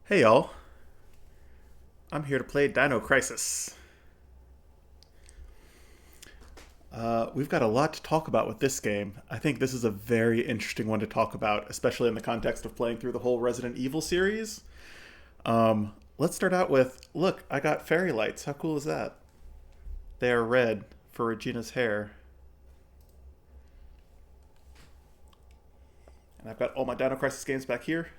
Hey y'all, I'm here to play Dino Crisis. We've got a lot to talk about with this game. I think this is a very interesting one to talk about, especially in the context of playing through the whole Resident Evil series. Let's start out with look, I got fairy lights. How cool is that? They are red for Regina's hair. And I've got all my Dino Crisis games back here.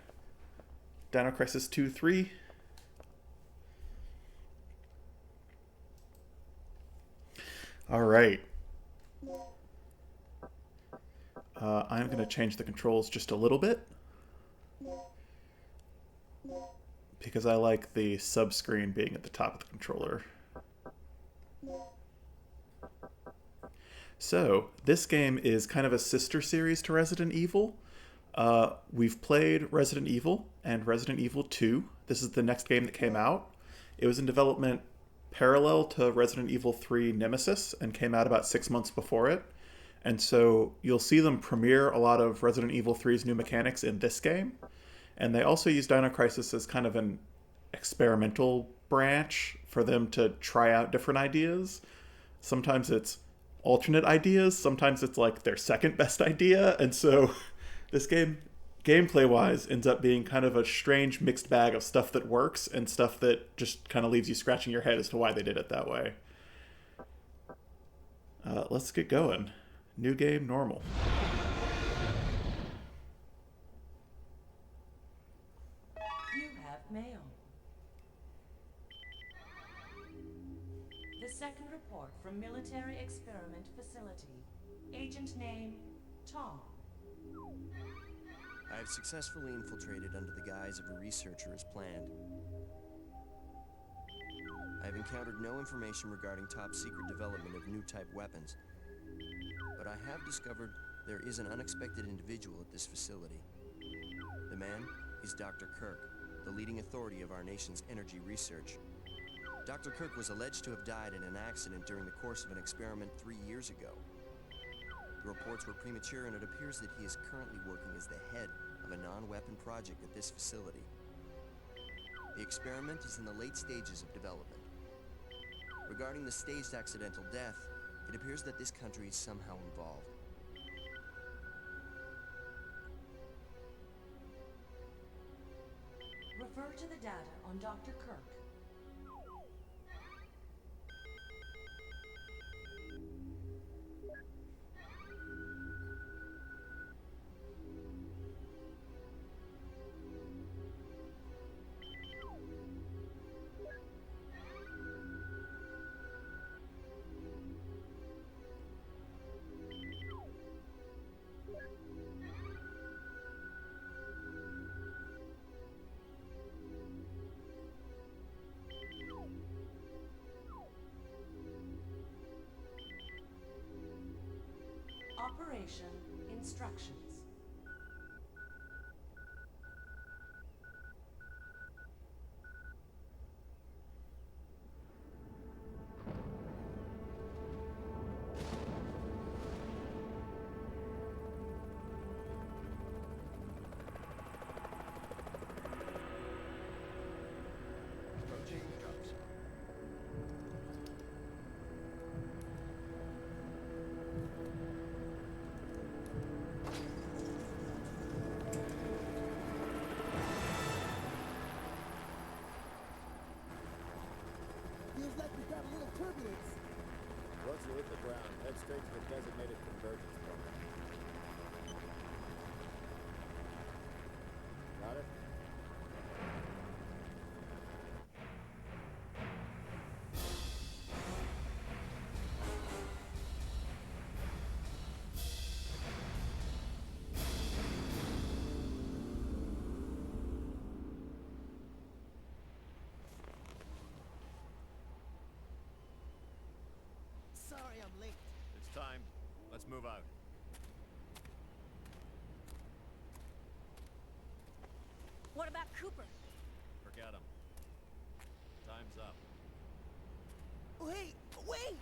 Dino Crisis 2, 3. Alright. I'm going to change the controls just a little bit because I like the sub screen being at the top of the controller. So, this game is kind of a sister series to Resident Evil. We've played Resident Evil and Resident Evil 2. This is the next game that came out. It was in development parallel to Resident Evil 3 Nemesis and came out about 6 months before it. And so you'll see them premiere a lot of Resident Evil 3's new mechanics in this game. And they also use Dino Crisis as kind of an experimental branch for them to try out different ideas. Sometimes it's alternate ideas, sometimes it's like their second best idea. And so this game, gameplay wise, ends up being kind of a strange mixed bag of stuff that works and stuff that just kind of leaves you scratching your head as to why they did it that way. Let's get going. New game, normal. You have mail. The second report from Military Experiment Facility. Agent name, Tom. I have successfully infiltrated under the guise of a researcher as planned. I have encountered no information regarding top-secret development of new type weapons, but I have discovered there is an unexpected individual at this facility. The man is Dr. Kirk, the leading authority of our nation's energy research. Dr. Kirk was alleged to have died in an accident during the course of an experiment 3 years ago. The reports were premature, and it appears that he is currently working as the head of a non-weapon project at this facility. The experiment is in the late stages of development. Regarding the staged accidental death, it appears that this country is somehow involved. Refer to the data on Dr. Kirk. Operation instructions. Approaching drop zone. Feels like we got a little turbulence. Once you hit the ground, head straight to the designated convergence point. Got it? Sorry I'm late. It's time. Let's move out. What about Cooper? Forget him. Time's up. Wait! Wait!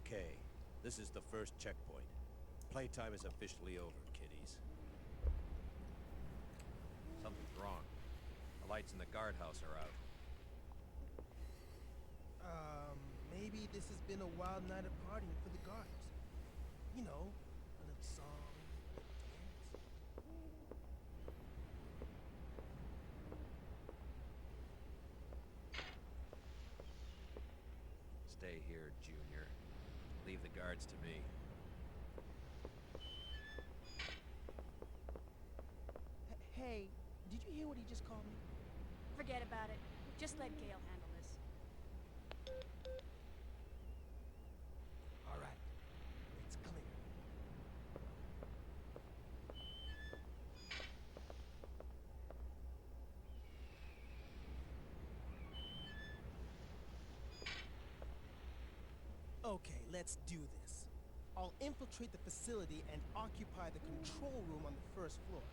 Okay, this is the first checkpoint. Playtime is officially over, kiddies. Something's wrong. The lights in the guardhouse are out. Maybe this has been a wild night of partying for the guards. You know, a little song, a dance. Stay here, Junior. Leave the guards to me. Hey, did you hear what he just called me? Forget about it. Just let Gale handle this. All right, it's clear. Okay, let's do this. I'll infiltrate the facility and occupy the control room on the first floor.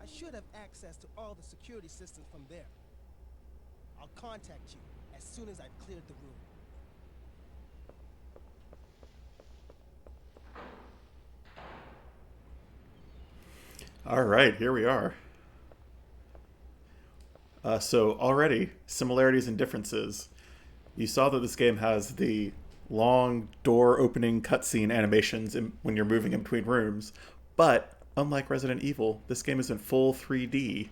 I should have access to all the security systems from there. I'll contact you as soon as I've cleared the room. All right, here we are. So already, similarities and differences. You saw that this game has the long door opening cutscene animations when you're moving in between rooms, but unlike Resident Evil, this game is in full 3D,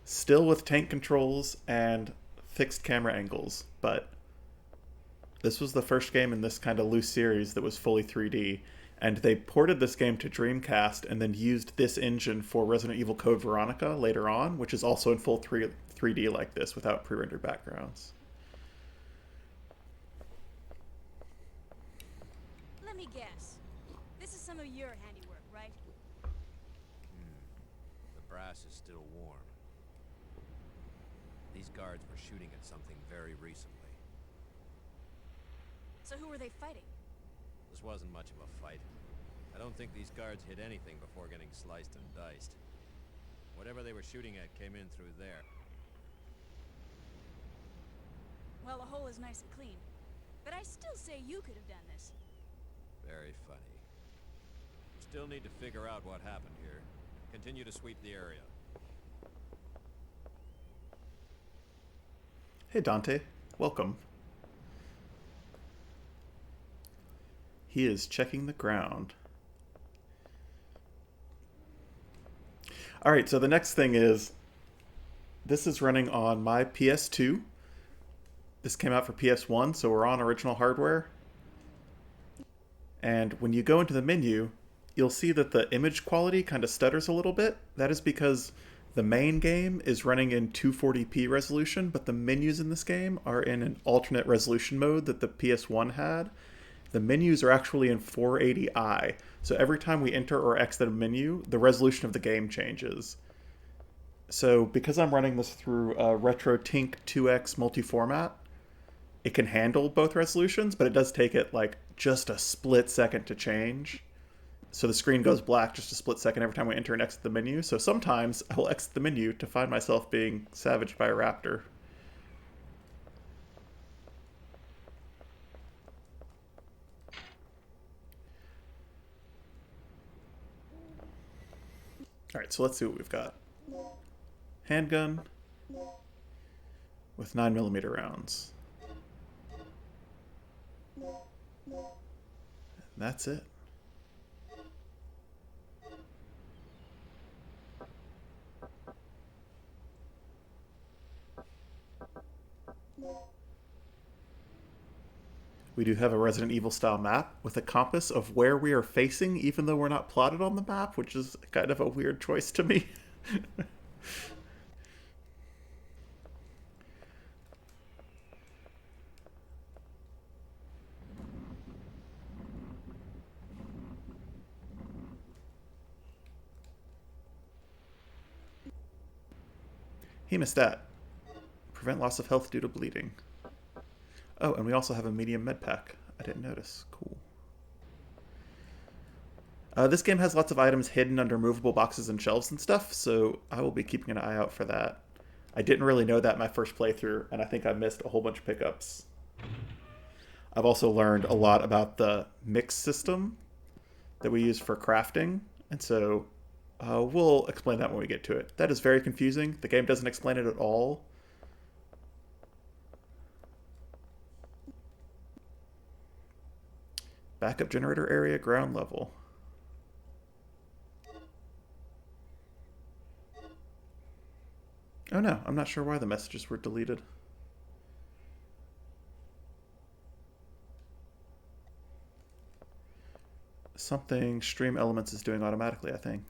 still with tank controls and fixed camera angles, but this was the first game in this kind of loose series that was fully 3D, and they ported this game to Dreamcast and then used this engine for Resident Evil Code Veronica later on, which is also in full 3D like this without pre-rendered backgrounds. Let me guess. This is some of your handiwork, right? The brass is still warm. These guards were shooting at something very recently. So who were they fighting? This wasn't much of a fight. I don't think these guards hit anything before getting sliced and diced. Whatever they were shooting at came in through there. Well, the hole is nice and clean. But I still say you could have done this. Very funny. We still need to figure out what happened here. Continue to sweep the area. Hey Dante, welcome. He is checking the ground. Alright, so the next thing is, this is running on my PS2. This came out for PS1, so we're on original hardware. And when you go into the menu, you'll see that the image quality kind of stutters a little bit. That is because the main game is running in 240p resolution, but the menus in this game are in an alternate resolution mode that the PS1 had. The menus are actually in 480i, so every time we enter or exit a menu, the resolution of the game changes. So because I'm running this through a RetroTink 2X multi-format, it can handle both resolutions, but it does take it like just a split second to change. So the screen goes black just a split second every time we enter and exit the menu. So sometimes I will exit the menu to find myself being savaged by a raptor. Alright, so let's see what we've got. Handgun with 9mm rounds. And that's it. We do have a Resident Evil style map with a compass of where we are facing, even though we're not plotted on the map, which is kind of a weird choice to me. Hemostat. Prevent loss of health due to bleeding. Oh, and we also have a medium med pack. I didn't notice. Cool. This game has lots of items hidden under movable boxes and shelves and stuff, so I will be keeping an eye out for that. I didn't really know that my first playthrough, and I think I missed a whole bunch of pickups. I've also learned a lot about the mix system that we use for crafting, and so we'll explain that when we get to it. That is very confusing. The game doesn't explain it at all. Backup generator area, ground level. Oh no, I'm not sure why the messages were deleted. Something Stream Elements is doing automatically, I think.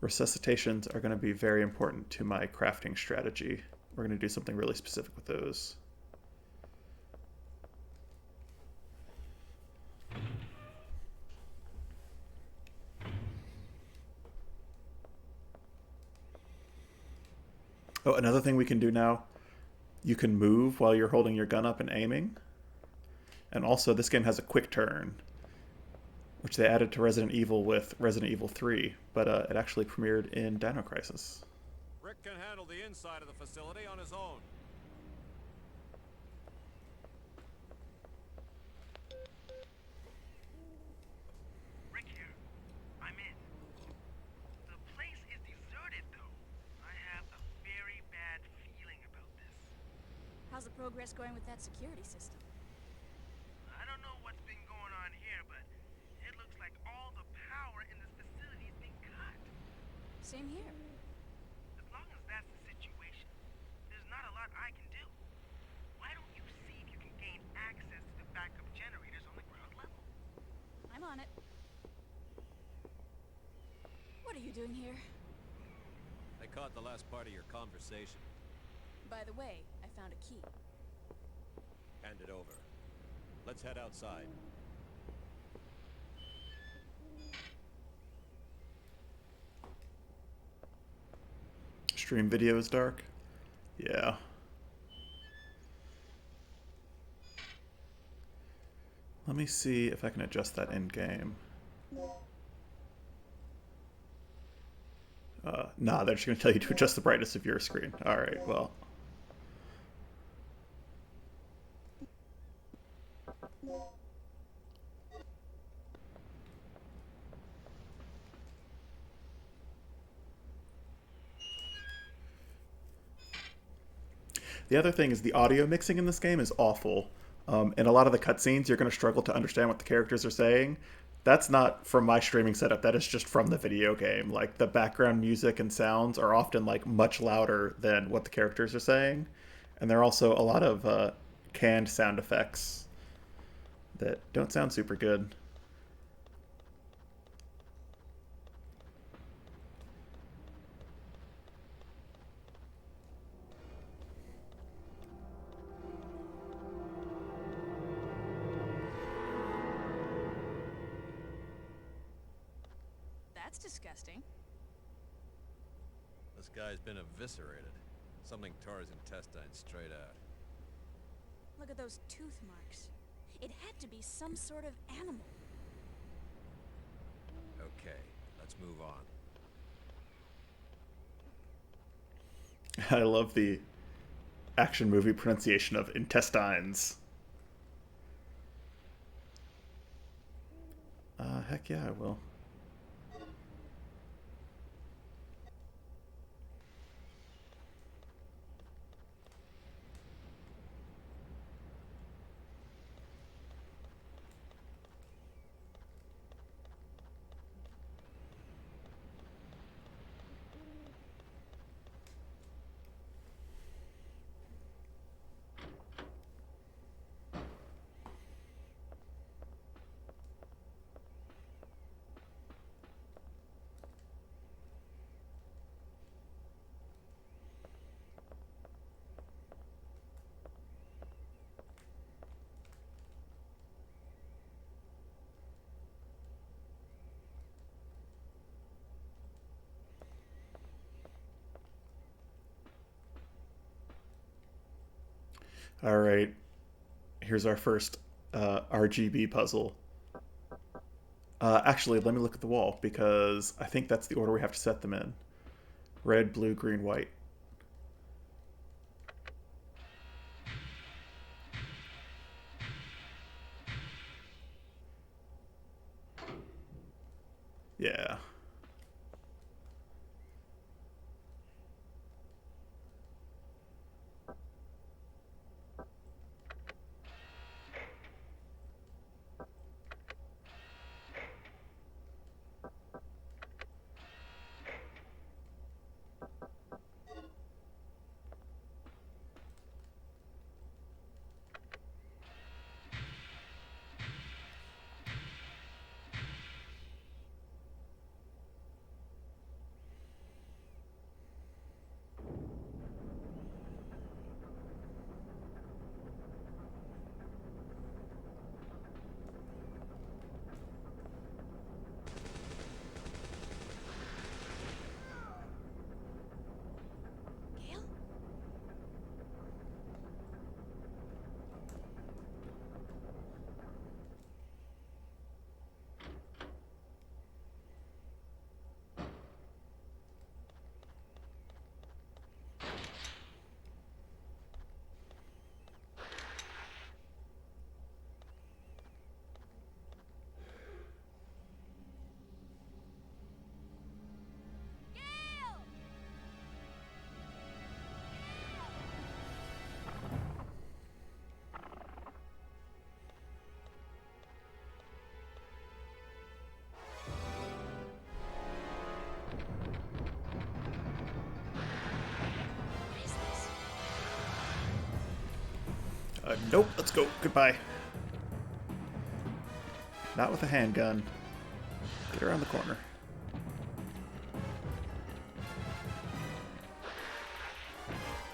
Resuscitations are going to be very important to my crafting strategy. We're going to do something really specific with those. Oh, another thing we can do now, you can move while you're holding your gun up and aiming. And also, this game has a quick turn, which they added to Resident Evil with Resident Evil 3, but it actually premiered in Dino Crisis. Rick can handle the inside of the facility on his own. Rick here. I'm in. The place is deserted, though. I have a very bad feeling about this. How's the progress going with that security system? I don't know what's been going on here, but it looks like all the power in this facility is being cut. Same here. As long as that's the situation, there's not a lot I can do. Why don't you see if you can gain access to the backup generators on the ground level? I'm on it. What are you doing here? I caught the last part of your conversation. By the way, I found a key. Hand it over. Let's head outside. Stream video is dark? Yeah. Let me see if I can adjust that in-game. Nah, they're just going to tell you to adjust the brightness of your screen. Alright, well. The other thing is the audio mixing in this game is awful. In a lot of the cutscenes, you're going to struggle to understand what the characters are saying. That's not from my streaming setup. That is just from the video game. Like, the background music and sounds are often, like, much louder than what the characters are saying. And there are also a lot of canned sound effects that don't sound super good. That's disgusting. This guy's been eviscerated. Something tore his intestines straight out. Look at those tooth marks. It had to be some sort of animal. Okay, let's move on. I love the action movie pronunciation of intestines. Heck yeah, I will. All right. Here's our first RGB puzzle. Actually, let me look at the wall, because I think that's the order we have to set them in. Red, blue, green, white. Yeah. Gale? Gale! What is this? Nope, let's go. Goodbye. Not with a handgun. Get around the corner.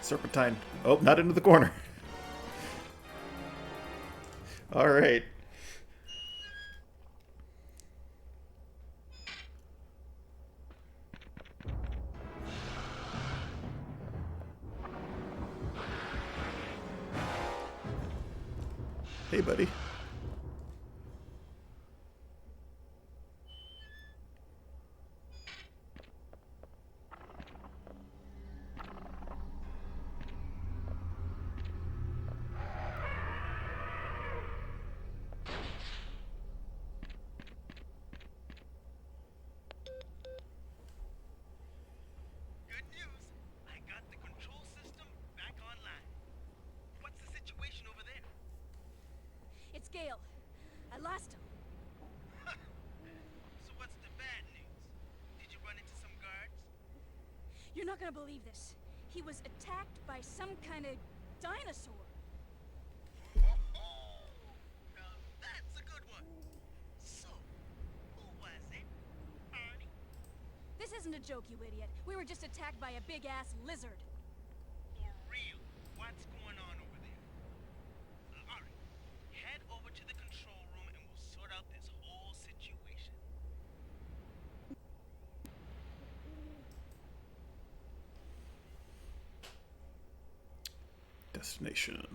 Serpentine. Oh, not into the corner. All right. Hey, buddy. Good news. I got the control system back online. What's the situation over there? It's Gale. I lost him. So what's the bad news? Did you run into some guards? You're not gonna believe this. He was attacked by some kind of dinosaur. Now that's a good one. So, who was it? Arnie? This isn't a joke, you idiot. We were just attacked by a big-ass lizard. For real? What's going on over there? Alright. Head over to the control room and we'll sort out this whole situation. Destination.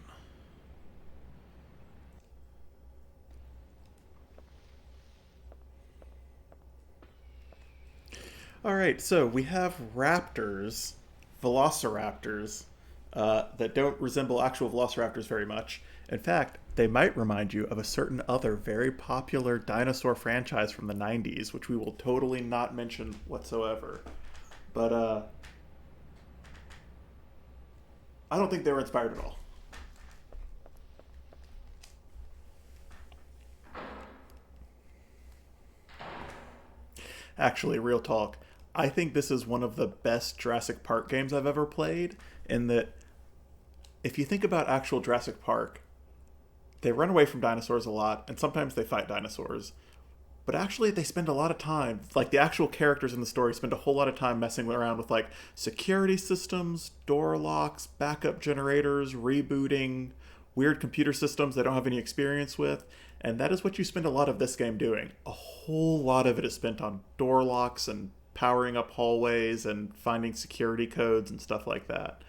All right, so we have raptors, velociraptors, that don't resemble actual velociraptors very much. In fact, they might remind you of a certain other very popular dinosaur franchise from the 90s, which we will totally not mention whatsoever. But I don't think they were inspired at all. Actually, real talk, I think this is one of the best Jurassic Park games I've ever played, in that if you think about actual Jurassic Park, they run away from dinosaurs a lot, and sometimes they fight dinosaurs. But actually, they spend a lot of time, like the actual characters in the story spend a whole lot of time messing around with like security systems, door locks, backup generators, rebooting, weird computer systems they don't have any experience with. And that is what you spend a lot of this game doing. A whole lot of it is spent on door locks and powering up hallways and finding security codes and stuff like that.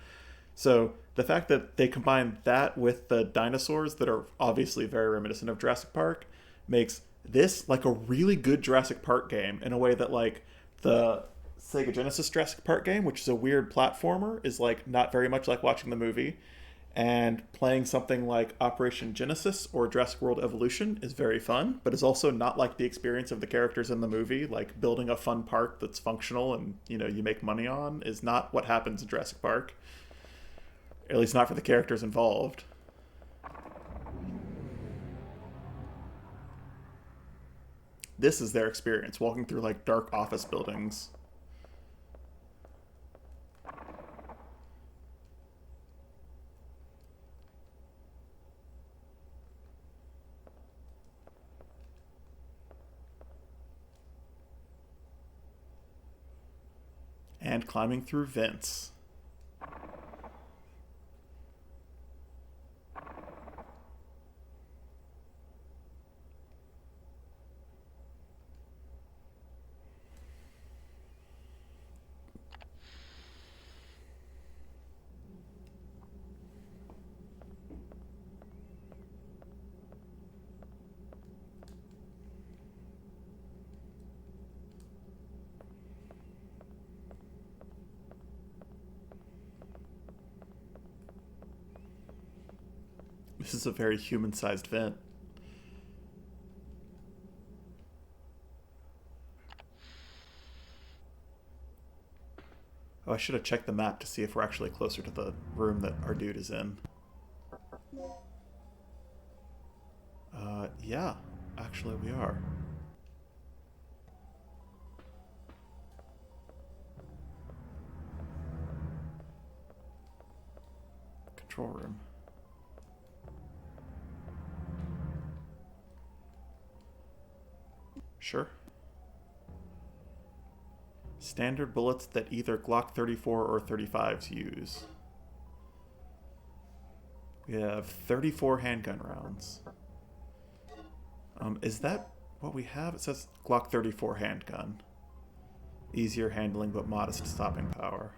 So the fact that they combine that with the dinosaurs that are obviously very reminiscent of Jurassic Park makes this like a really good Jurassic Park game in a way that like the Sega Genesis Jurassic Park game, which is a weird platformer, is like not very much like watching the movie. And playing something like Operation Genesis or Jurassic World Evolution is very fun, but is also not like the experience of the characters in the movie. Like building a fun park that's functional and, you know, you make money on is not what happens in Jurassic Park. At least not for the characters involved. This is their experience, walking through like dark office buildings. And climbing through vents. This is a very human-sized vent. Oh, I should have checked the map to see if we're actually closer to the room that our dude is in. Yeah, actually we are. Control room. Sure. Standard bullets that either Glock 34 or 35s use. We have 34 handgun rounds. Is that what we have? It says Glock 34 handgun. Easier handling but modest stopping power.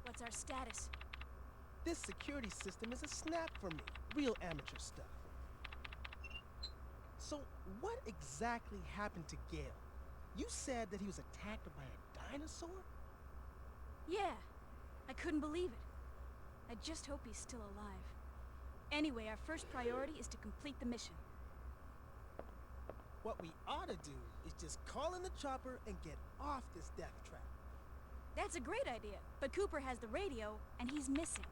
What's our status? This security system is a snap for me. Real amateur stuff. So, what exactly happened to Gale? You said that he was attacked by a dinosaur? Yeah, I couldn't believe it. I just hope he's still alive. Anyway, our first priority is to complete the mission. What we ought to do is just call in the chopper and get off this death trap. That's a great idea, but Cooper has the radio, and he's missing.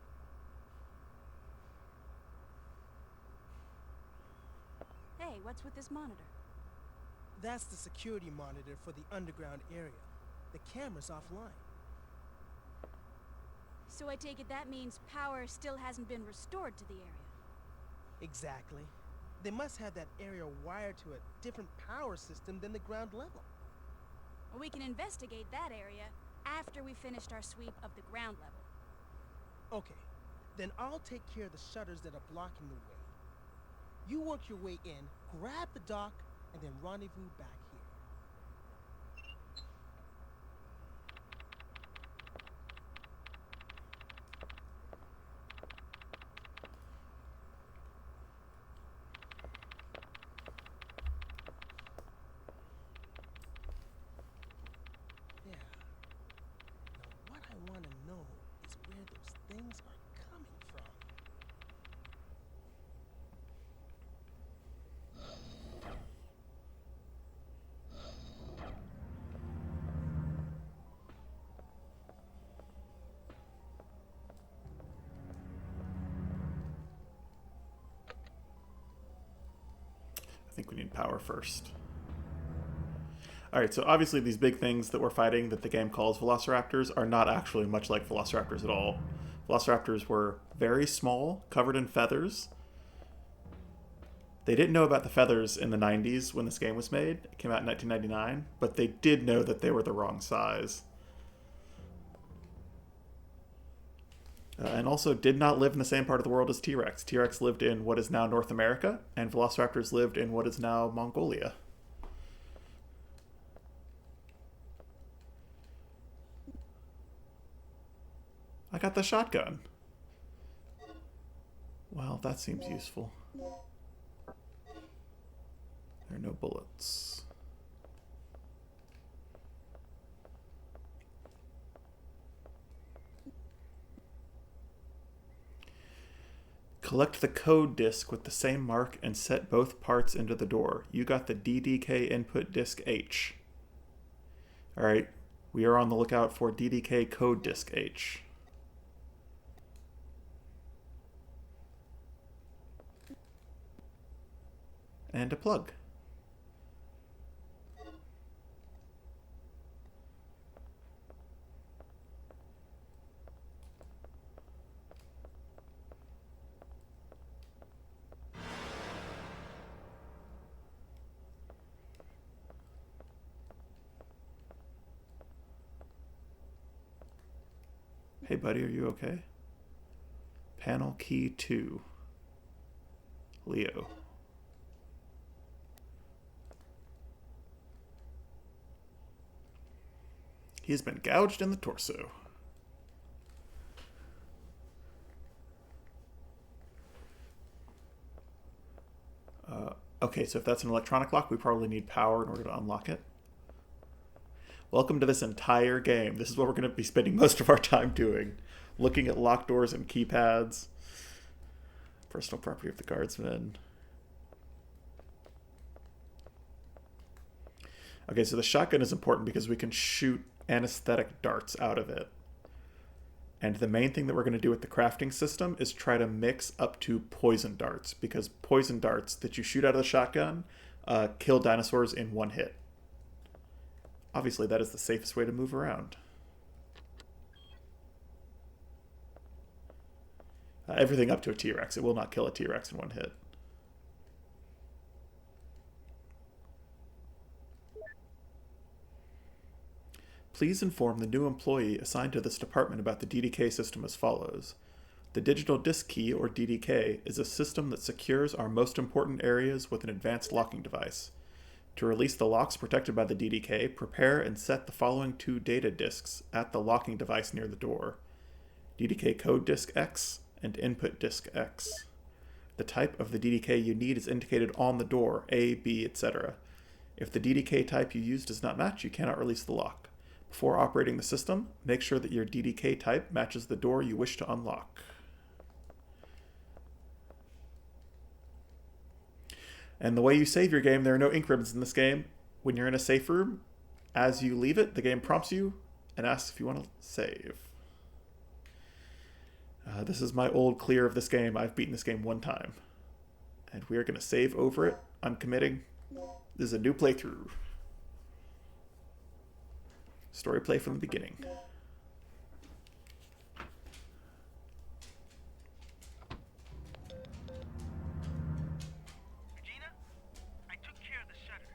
Hey, what's with this monitor? That's the security monitor for the underground area. The camera's offline. So I take it that means power still hasn't been restored to the area. Exactly. They must have that area wired to a different power system than the ground level. Well, we can investigate that area after we finished our sweep of the ground level. Okay, then I'll take care of the shutters that are blocking the way. You work your way in, grab the dock, and then rendezvous back here. Yeah. Now what I want to know is where those things are coming from. I think we need power first. Alright, so obviously these big things that we're fighting that the game calls velociraptors are not actually much like velociraptors at all. Velociraptors were very small, covered in feathers. They didn't know about the feathers in the 90s when this game was made. It came out in 1999, but they did know that they were the wrong size. And also did not live in the same part of the world as T-Rex. T-Rex lived in what is now North America, and velociraptors lived in what is now Mongolia. I got the shotgun. Well, that seems useful. There are no bullets. Collect the code disk with the same mark and set both parts into the door. You got the DDK input disk H. Alright, we are on the lookout for DDK code disk H. And a plug. Hey buddy, are you okay? Panel key 2. Leo. He has been gouged in the torso. Okay, so if that's an electronic lock, we probably need power in order to unlock it. Welcome to this entire game. This is what we're going to be spending most of our time doing. Looking at lock doors and keypads. Personal property of the guardsman. Okay, so the shotgun is important because we can shoot anesthetic darts out of it. And the main thing that we're going to do with the crafting system is try to mix up to poison darts, because poison darts that you shoot out of the shotgun kill dinosaurs in one hit. Obviously, that is the safest way to move around. Everything up to a T-Rex. It will not kill a T-Rex in one hit. Please inform the new employee assigned to this department about the DDK system as follows. The digital disk key, or DDK, is a system that secures our most important areas with an advanced locking device. To release the locks protected by the DDK, prepare and set the following 2 data disks at the locking device near the door. DDK code disk X and input disk X. The type of the DDK you need is indicated on the door, A, B, etc. If the DDK type you use does not match, you cannot release the lock. Before operating the system, make sure that your DDK type matches the door you wish to unlock. And the way you save your game, there are no ink ribbons in this game. When you're in a safe room, as you leave it, the game prompts you and asks if you want to save. This is my old clear of this game. I've beaten this game 1 time. And we are going to save over it. I'm committing. This is a new playthrough. Story play from the beginning. Regina, I took care of the shutter.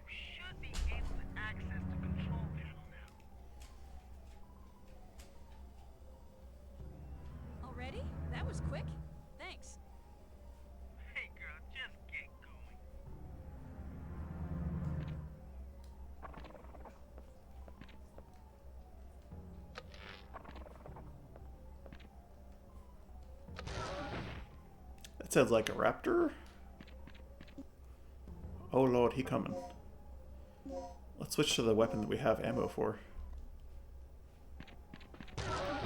You should be able to access the control panel now. Already? That was quick. Thanks. Hey girl, just get going. That sounds like a raptor. Oh lord, he coming. Let's switch to the weapon that we have ammo for.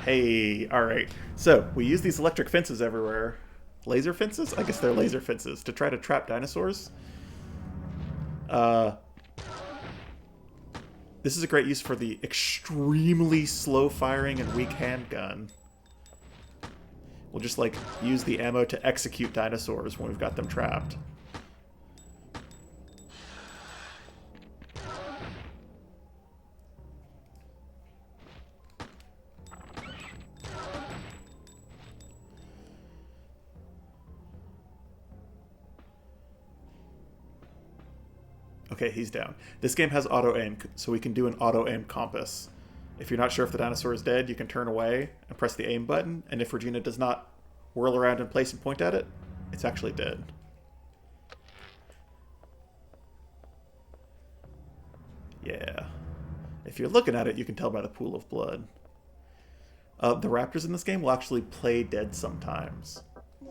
Hey, alright. So, we use these electric fences everywhere. Laser fences? I guess they're laser fences to try to trap dinosaurs. This is a great use for the extremely slow firing and weak handgun. We'll just, like, use the ammo to execute dinosaurs when we've got them trapped. Okay, he's down. This game has auto-aim, so we can do an auto-aim compass. If you're not sure if the dinosaur is dead, you can turn away and press the aim button, and if Regina does not whirl around in place and point at it, it's actually dead. Yeah. If you're looking at it, you can tell by the pool of blood. The raptors in this game will actually play dead sometimes.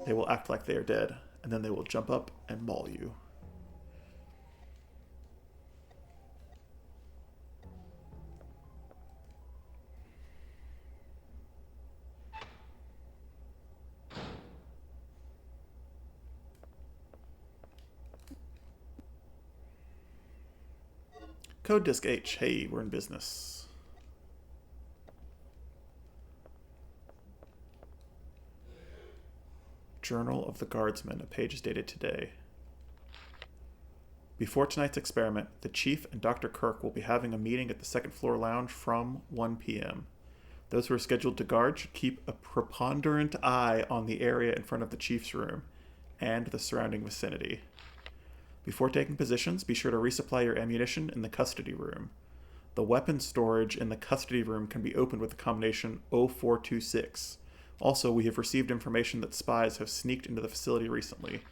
They will act like they are dead, and then they will jump up and maul you. Code Disk H. Hey, we're in business. Journal of the Guardsman. A page is dated today. Before tonight's experiment, the Chief and Dr. Kirk will be having a meeting at the second floor lounge from 1 p.m. Those who are scheduled to guard should keep a preponderant eye on the area in front of the Chief's room and the surrounding vicinity. Before taking positions, be sure to resupply your ammunition in the custody room. The weapon storage in the custody room can be opened with the combination 0426. Also, we have received information that spies have sneaked into the facility recently.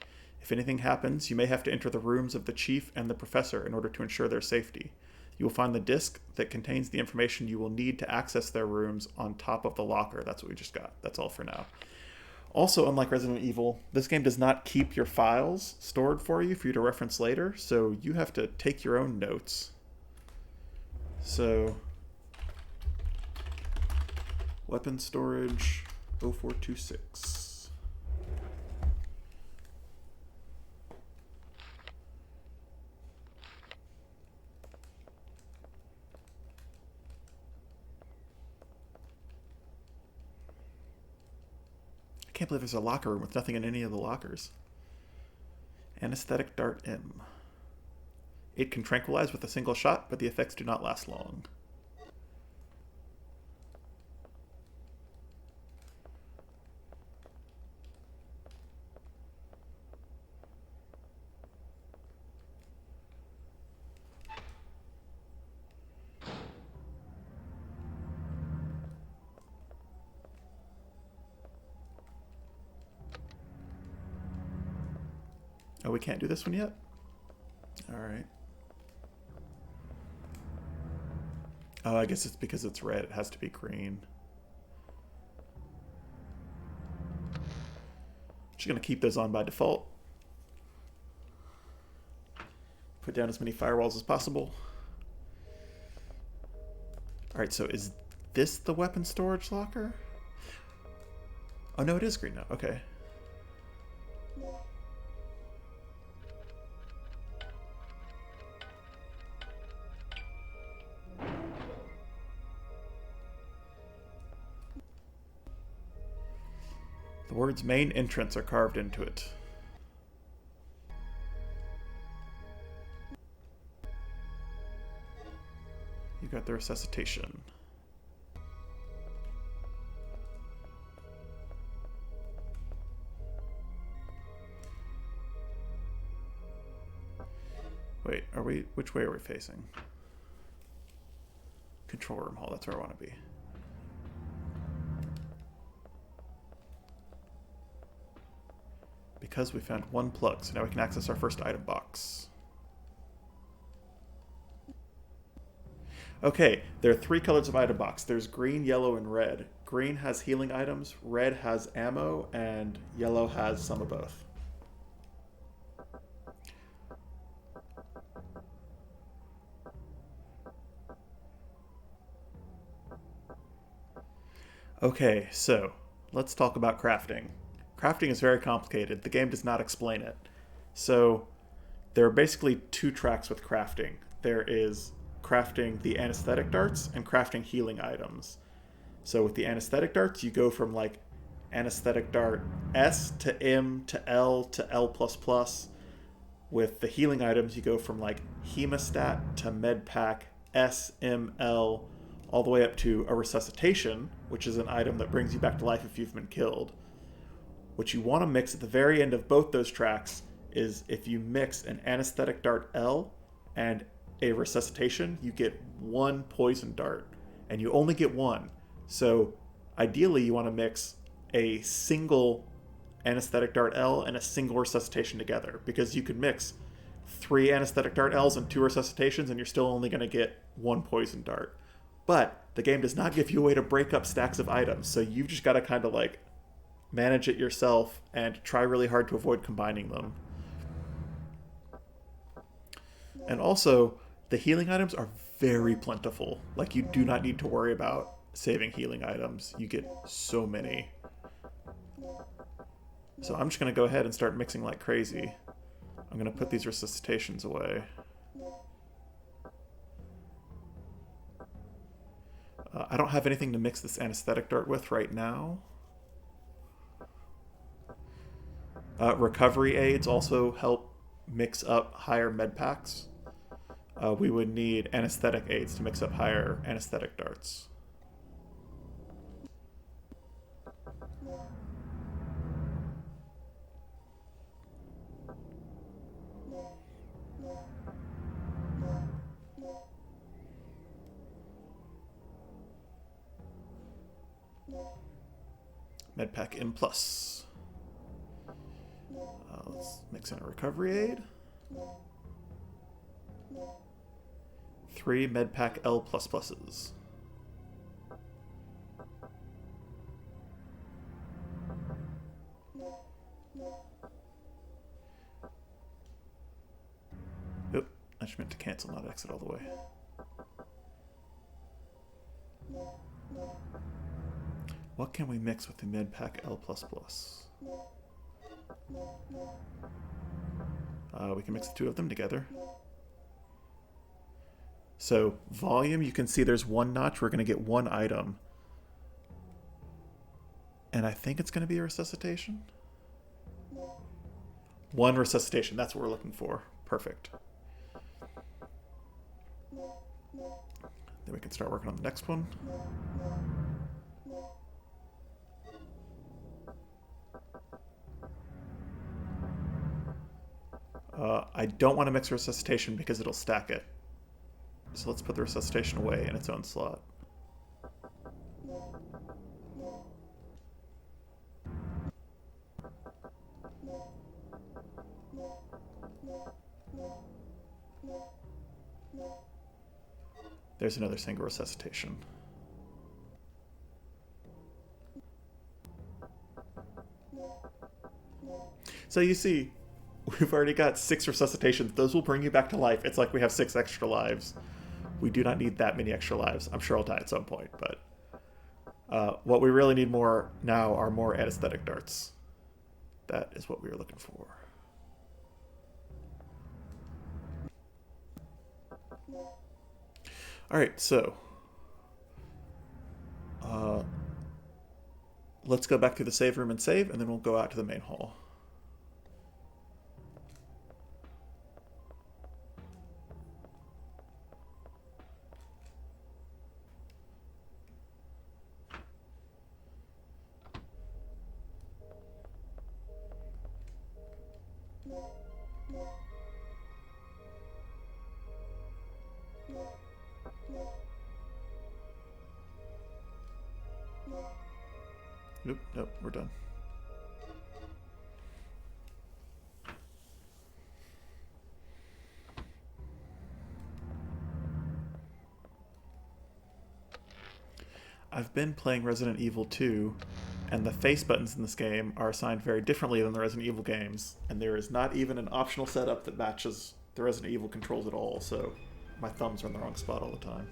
If anything happens, you may have to enter the rooms of the Chief and the Professor in order to ensure their safety. You will find the disk that contains the information you will need to access their rooms on top of the locker. That's what we just got. That's all for now. Also, unlike Resident Evil, this game does not keep your files stored for you to reference later, so you have to take your own notes. So, weapon storage 0426. I can't believe there's a locker room with nothing in any of the lockers. Anesthetic Dart M. It can tranquilize with a single shot, but the effects do not last long. Oh, we can't do this one yet? Alright. Oh, I guess it's because it's red. It has to be green. Just gonna keep those on by default. Put down as many firewalls as possible. Alright, so is this the weapon storage locker? Oh no, it is green now. Okay. The words main entrance are carved into it. You got the resuscitation. Wait, which way are we facing? Control room hall, that's where I want to be. Because we found one plug, so now we can access our first item box. Okay, there are 3 colors of item box. There's green, yellow, and red. Green has healing items, red has ammo, and yellow has some of both. Okay, so let's talk about crafting. Crafting is very complicated. The game does not explain it. So there are basically 2 tracks with crafting. There is crafting the anesthetic darts and crafting healing items. So with the anesthetic darts, you go from like anesthetic dart S to M to L to L++. With the healing items, you go from like hemostat to medpack S, M, L, all the way up to a resuscitation, which is an item that brings you back to life if you've been killed. What you want to mix at the very end of both those tracks is if you mix an anesthetic dart L and a resuscitation, you get 1 poison dart, and you only get 1. So ideally you want to mix a single anesthetic dart L and a single resuscitation together, because you could mix 3 anesthetic dart Ls and 2 resuscitations and you're still only going to get 1 poison dart. But the game does not give you a way to break up stacks of items, so you've just got to kind of like manage it yourself and try really hard to avoid combining them. And also, the healing items are very plentiful. Like, you do not need to worry about saving healing items. You get so many. So I'm just going to go ahead and start mixing like crazy. I'm going to put these resuscitations away. I don't have anything to mix this anesthetic dart with right now. Recovery aids also help mix up higher med packs. We would need anesthetic aids to mix up higher anesthetic darts. Medpack M+. Let's mix in a recovery aid. 3 Medpack L++. Oop, I just meant to cancel, not exit all the way. What can we mix with the Medpack L++? We can mix the 2 of them together. So, volume, you can see there's 1 notch. We're going to get 1 item. And I think it's going to be a resuscitation. 1 resuscitation, that's what we're looking for. Perfect. Then we can start working on the next one. I don't want to mix resuscitation because it'll stack it. So let's put the resuscitation away in its own slot. There's another single resuscitation. So you see, we've already got 6 resuscitations. Those will bring you back to life. It's like we have 6 extra lives. We do not need that many extra lives. I'm sure I'll die at some point, but what we really need more now are more anesthetic darts. That is what we were looking for. Alright, so let's go back to the save room and save, and then we'll go out to the main hall. Nope, we're done. I've been playing Resident Evil 2, and the face buttons in this game are assigned very differently than the Resident Evil games, and there is not even an optional setup that matches the Resident Evil controls at all, so my thumbs are in the wrong spot all the time.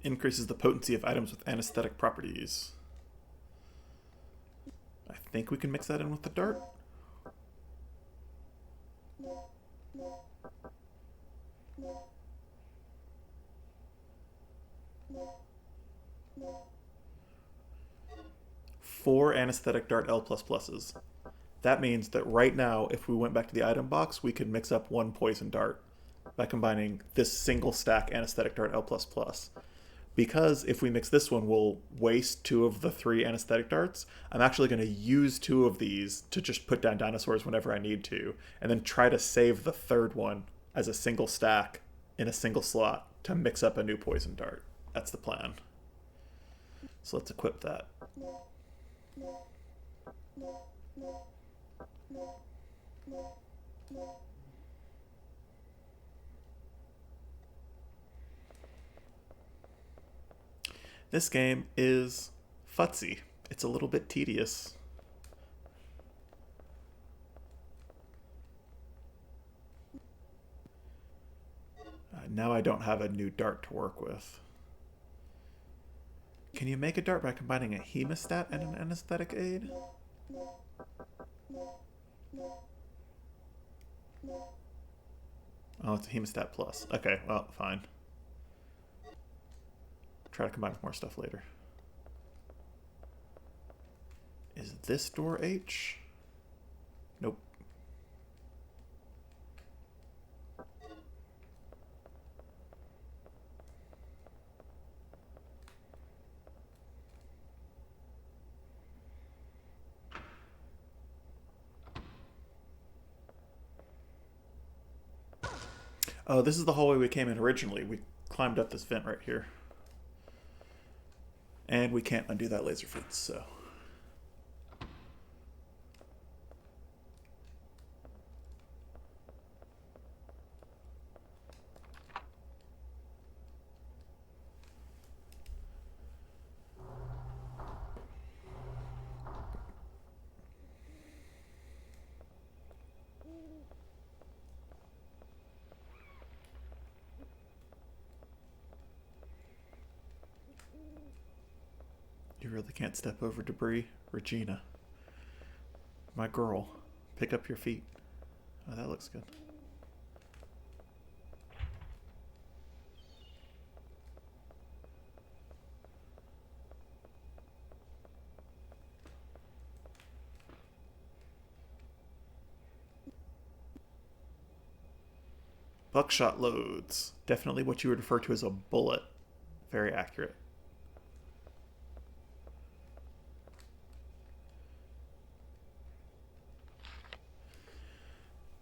Increases the potency of items with anesthetic properties. I think we can mix that in with the dart. Four anesthetic dart L++s. That means that right now, if we went back to the item box, we could mix up one poison dart by combining this single stack anesthetic dart L++. Because if we mix this one, we'll waste 2 of the 3 anesthetic darts. I'm actually going to use 2 of these to just put down dinosaurs whenever I need to, and then try to save the 3rd one as a single stack in a single slot to mix up a new poison dart. That's the plan. So let's equip that. This game is futzy. It's a little bit tedious. Now I don't have a new dart to work with. Can you make a dart by combining a hemostat and an anesthetic aid? Oh, it's a hemostat plus. Okay, well, fine. Try to combine with more stuff later. Is this door H? Nope. Oh, this is the hallway we came in originally. We climbed up this vent right here. And we can't undo that laser fence, so... You really can't step over debris. Regina. My girl. Pick up your feet. Oh, that looks good. Buckshot loads. Definitely what you would refer to as a bullet. Very accurate.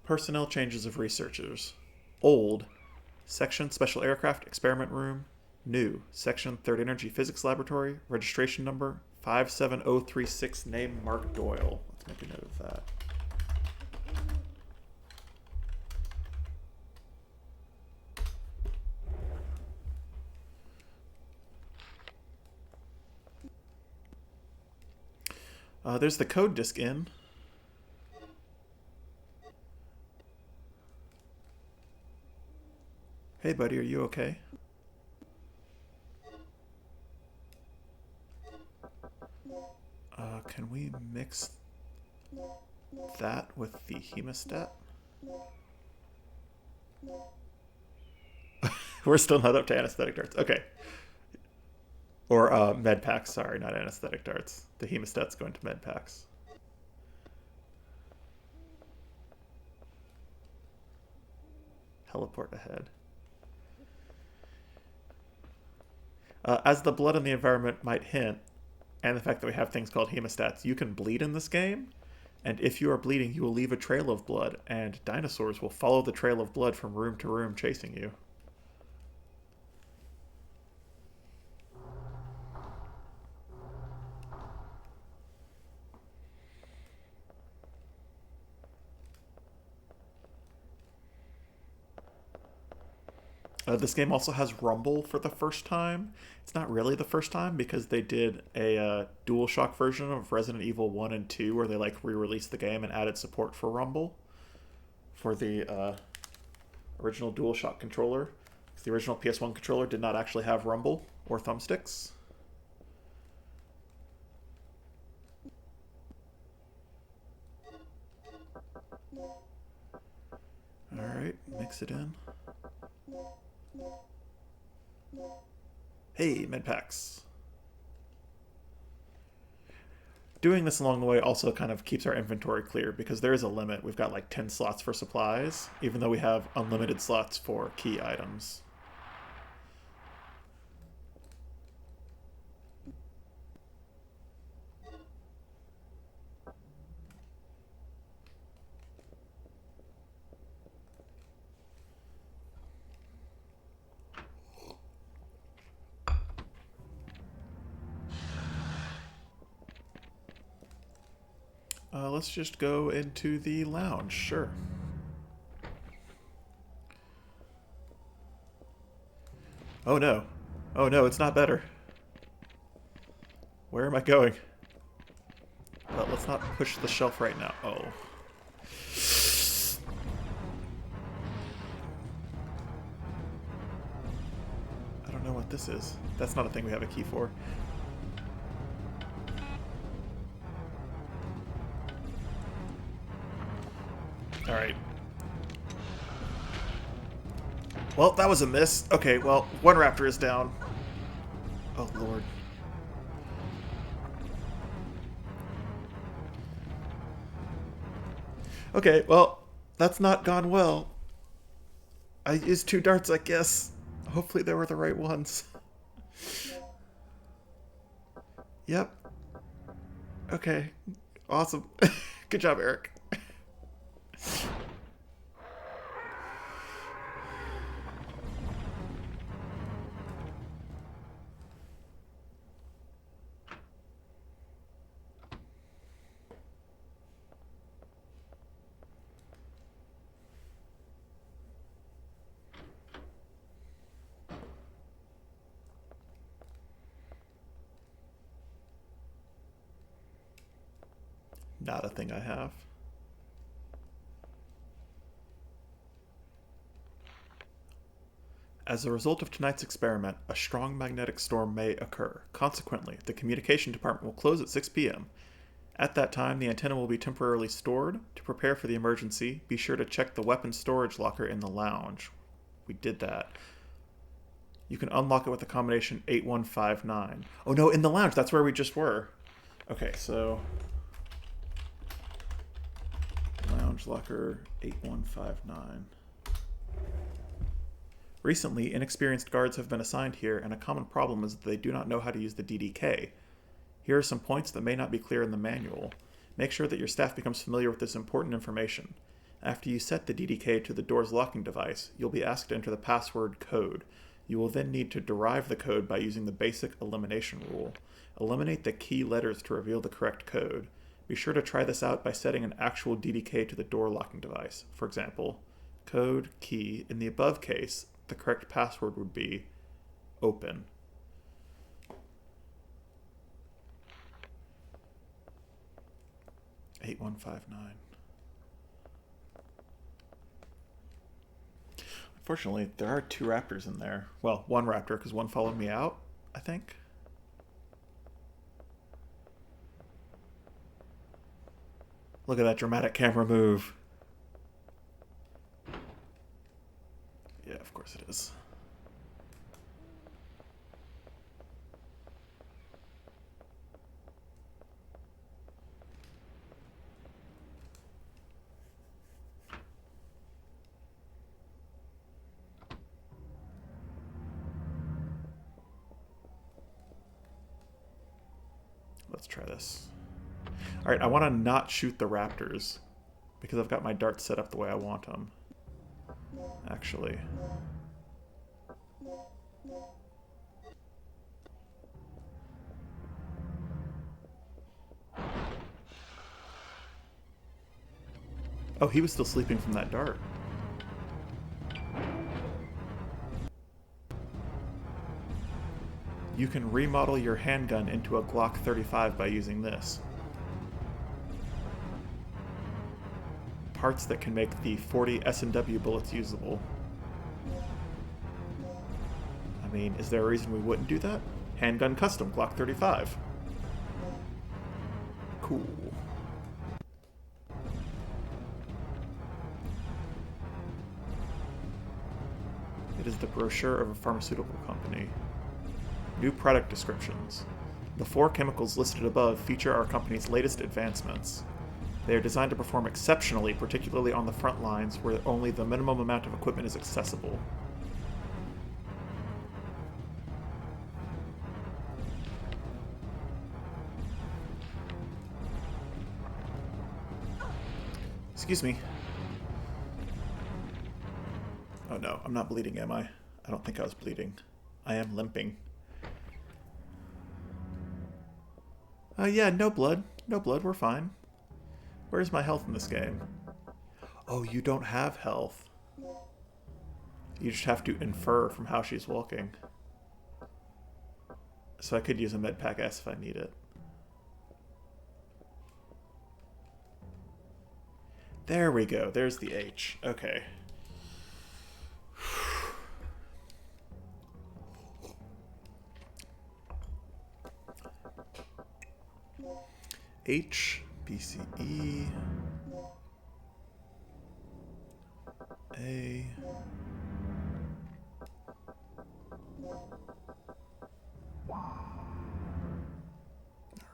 Personnel changes of researchers. Old, Section Special Aircraft Experiment Room. New, Section 3rd Energy Physics Laboratory. Registration number 57036. Name Mark Doyle. Let's make a note of that. There's the code disk in. Hey buddy, are you okay? Can we mix that with the hemostat? We're still not up to anesthetic darts. Okay. Or med packs, sorry, not anesthetic darts. The hemostat's going to med packs. Teleport ahead. As the blood in the environment might hint, and the fact that we have things called hemostats, you can bleed in this game, and if you are bleeding, you will leave a trail of blood, and dinosaurs will follow the trail of blood from room to room chasing you. This game also has Rumble for the first time. It's not really the first time because they did a DualShock version of Resident Evil 1 and 2 where they like re-released the game and added support for Rumble for the original DualShock controller. The original PS1 controller did not actually have Rumble or thumbsticks. Alright, mix it in. Hey, med packs. Doing this along the way also kind of keeps our inventory clear because there is a limit. We've got like 10 slots for supplies, even though we have unlimited slots for key items. Let's just go into the lounge, sure. Oh no. Oh no, it's not better. Where am I going? Let's not push the shelf right now. Oh. I don't know what this is. That's not a thing we have a key for. Alright. Well, that was a miss. Okay, well, one raptor is down. Oh, Lord. Okay, well, that's not gone well. I used 2 darts, I guess. Hopefully they were the right ones. Yep. Okay. Awesome. Good job, Eric. Not a thing I have. As a result of tonight's experiment, a strong magnetic storm may occur. Consequently, the communication department will close at 6 p.m. At that time, the antenna will be temporarily stored. To prepare for the emergency, be sure to check the weapons storage locker in the lounge. We did that. You can unlock it with the combination 8159. Oh no, in the lounge, that's where we just were. Okay, so... Lounge locker 8159. Recently, inexperienced guards have been assigned here, and a common problem is that they do not know how to use the DDK. Here are some points that may not be clear in the manual. Make sure that your staff becomes familiar with this important information. After you set the DDK to the door's locking device, you'll be asked to enter the password code. You will then need to derive the code by using the basic elimination rule. Eliminate the key letters to reveal the correct code. Be sure to try this out by setting an actual DDK to the door locking device. For example, code, key. In the above case, the correct password would be open. (8159). Unfortunately, there are 2 raptors in there. Well, 1 raptor, because 1 followed me out, I think. Look at that dramatic camera move. Yeah, of course it is. Let's try this. Alright, I want to not shoot the raptors because I've got my darts set up the way I want them. Actually. Oh, he was still sleeping from that dart. You can remodel your handgun into a Glock 35 by using this. Parts that can make the 40 S&W bullets usable. I mean, is there a reason we wouldn't do that? Handgun custom, Glock 35. Cool. It is the brochure of a pharmaceutical company. New product descriptions. The 4 chemicals listed above feature our company's latest advancements. They are designed to perform exceptionally, particularly on the front lines where only the minimum amount of equipment is accessible. Excuse me. Oh no, I'm not bleeding, am I? I don't think I was bleeding. I am limping. Yeah, no blood. No blood, we're fine. Where's my health in this game? Oh, you don't have health. You just have to infer from how she's walking. So I could use a medpack S if I need it. There we go. There's the H. Okay. H, B, C, E, A.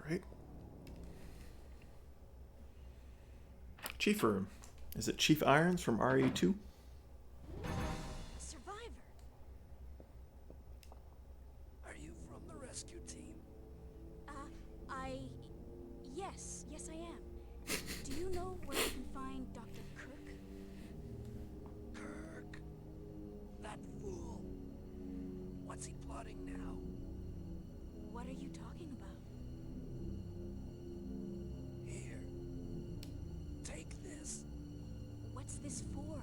Alright. Chief room. Is it Chief Irons from RE2? Survivor. Are you from the rescue team? Yes, I am. Do you know where I can find Dr. Kirk? Kirk? That fool. What's he plotting now? What are you talking about? Here. Take this. What's this for?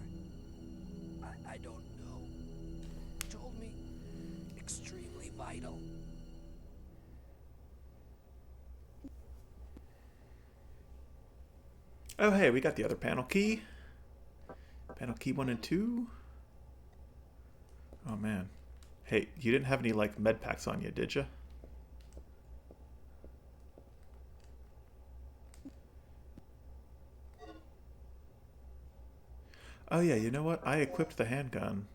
I don't know. Told me extremely vital. Oh, hey, we got the other panel key. Panel key 1 and 2. Oh, man. Hey, you didn't have any, like, med packs on you, did you? Oh, yeah, you know what? I equipped the handgun.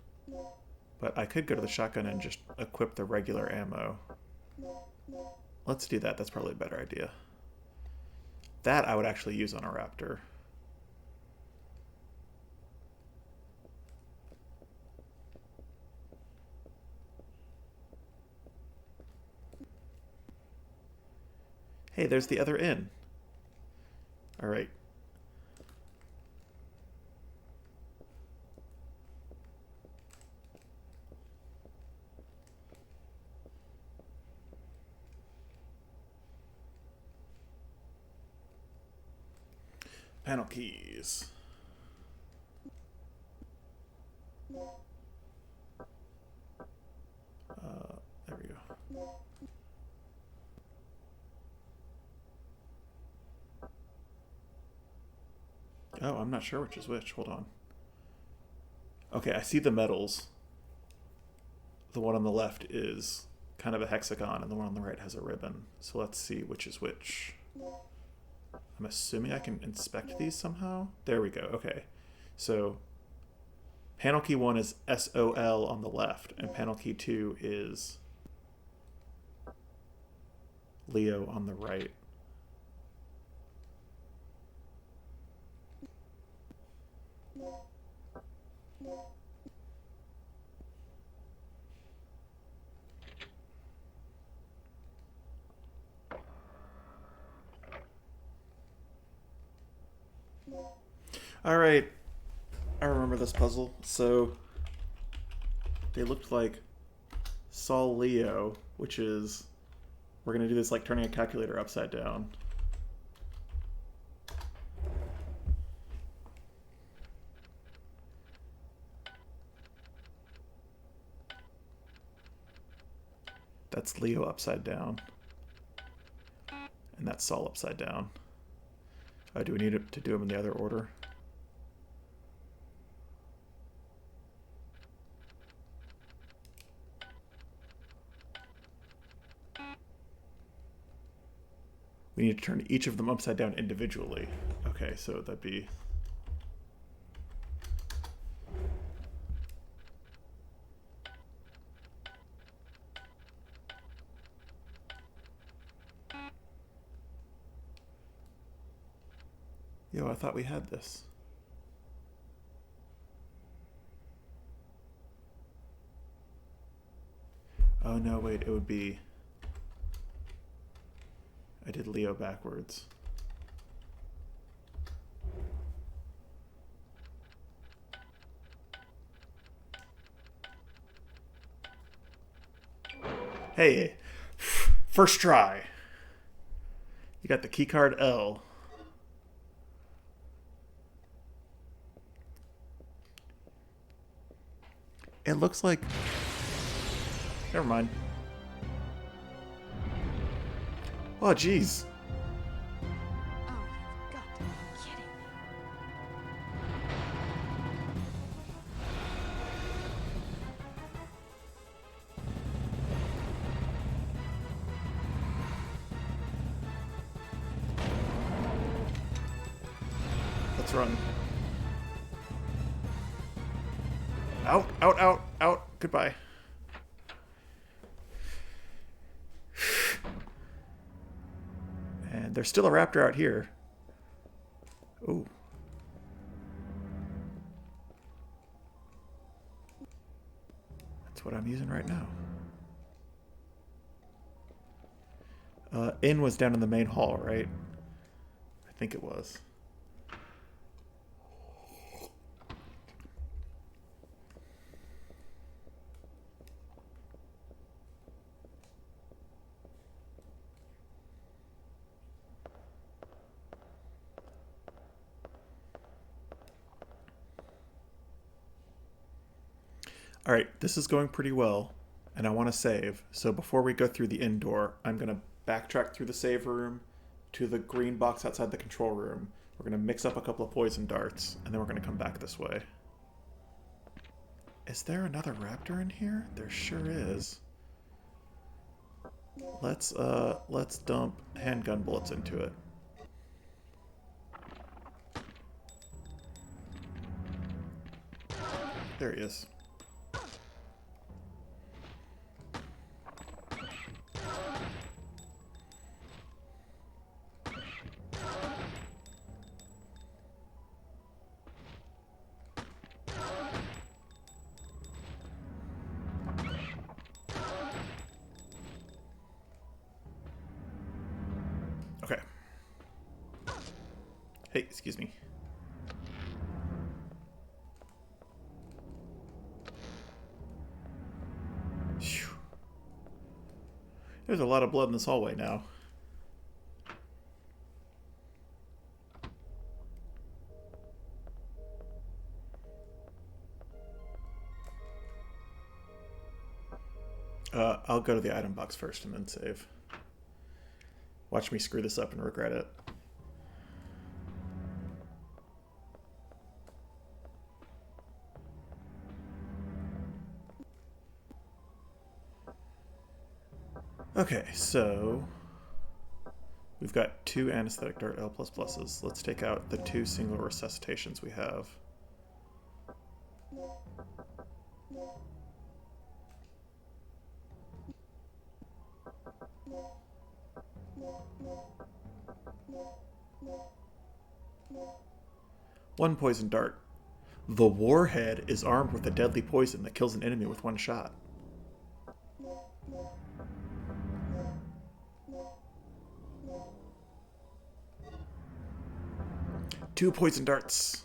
But I could go to the shotgun and just equip the regular ammo. Let's do that. That's probably a better idea. That I would actually use on a raptor. Hey, there's the other inn. All right. Panel keys. There we go. Oh, I'm not sure which is which. Hold on. Okay, I see the medals. The one on the left is kind of a hexagon, and the one on the right has a ribbon. So let's see which is which. I'm assuming I can inspect these somehow. There we go. Okay. So panel key 1 is SOL on the left, and panel key 2 is Leo on the right. Alright, I remember this puzzle. So, they looked like Sol Leo, which is, we're going to do this like turning a calculator upside down. That's Leo upside down. And that's Sol upside down. Do we need to do them in the other order? We need to turn each of them upside down individually. Okay, so that'd be... Yo, I thought we had this. Oh no, wait, it would be... I did Leo backwards. Hey, first try. You got the keycard L. It looks like... Never mind. Oh, jeez. Oh, you've got to be kidding me. Let's run. Out, out, out, out. Goodbye. And there's still a raptor out here. Ooh. That's what I'm using right now. In was down in the main hall, right? I think it was. All right, this is going pretty well, and I want to save. So before we go through the indoor, I'm going to backtrack through the save room to the green box outside the control room. We're going to mix up a couple of poison darts, and then we're going to come back this way. Is there another raptor in here? There sure is. Let's dump handgun bullets into it. There he is. Okay. Hey, excuse me. Phew. There's a lot of blood in this hallway now. I'll go to the item box first and then save. Watch me screw this up and regret it. Okay, so we've got 2 anesthetic dart L++. Let's take out the 2 single resuscitations we have. One poison dart. The warhead is armed with a deadly poison that kills an enemy with 1 shot. Two poison darts.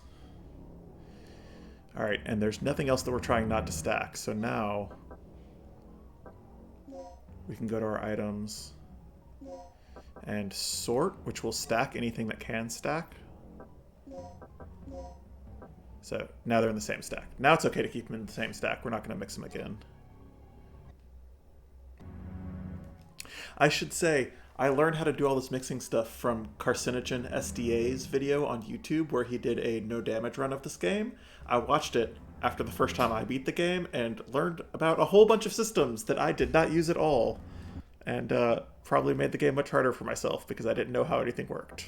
Alright, and there's nothing else that we're trying not to stack, so now we can go to our items and sort, which will stack anything that can stack. So now they're in the same stack. Now it's okay to keep them in the same stack. We're not going to mix them again. I should say, I learned how to do all this mixing stuff from Carcinogen SDA's video on YouTube, where he did a no damage run of this game. I watched it after the first time I beat the game and learned about a whole bunch of systems that I did not use at all. And probably made the game much harder for myself because I didn't know how anything worked.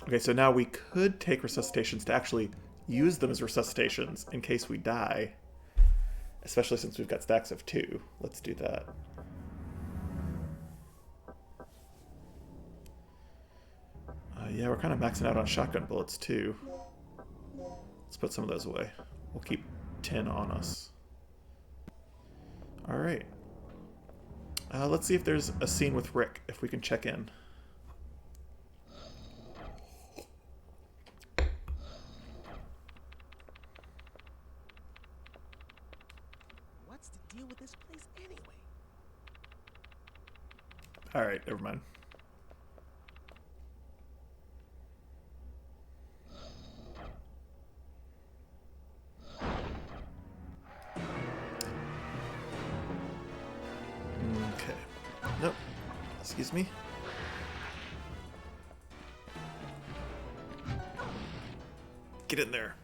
Okay, so now we could take resuscitations to actually use them as resuscitations in case we die. Especially since we've got stacks of 2. Let's do that. Yeah, we're kind of maxing out on shotgun bullets too. Let's put some of those away. We'll keep 10 on us. Alright. Let's see if there's a scene with Rick, if we can check in. What's the deal with this place anyway? Alright, never mind. Okay. Nope. Excuse me. Get in there.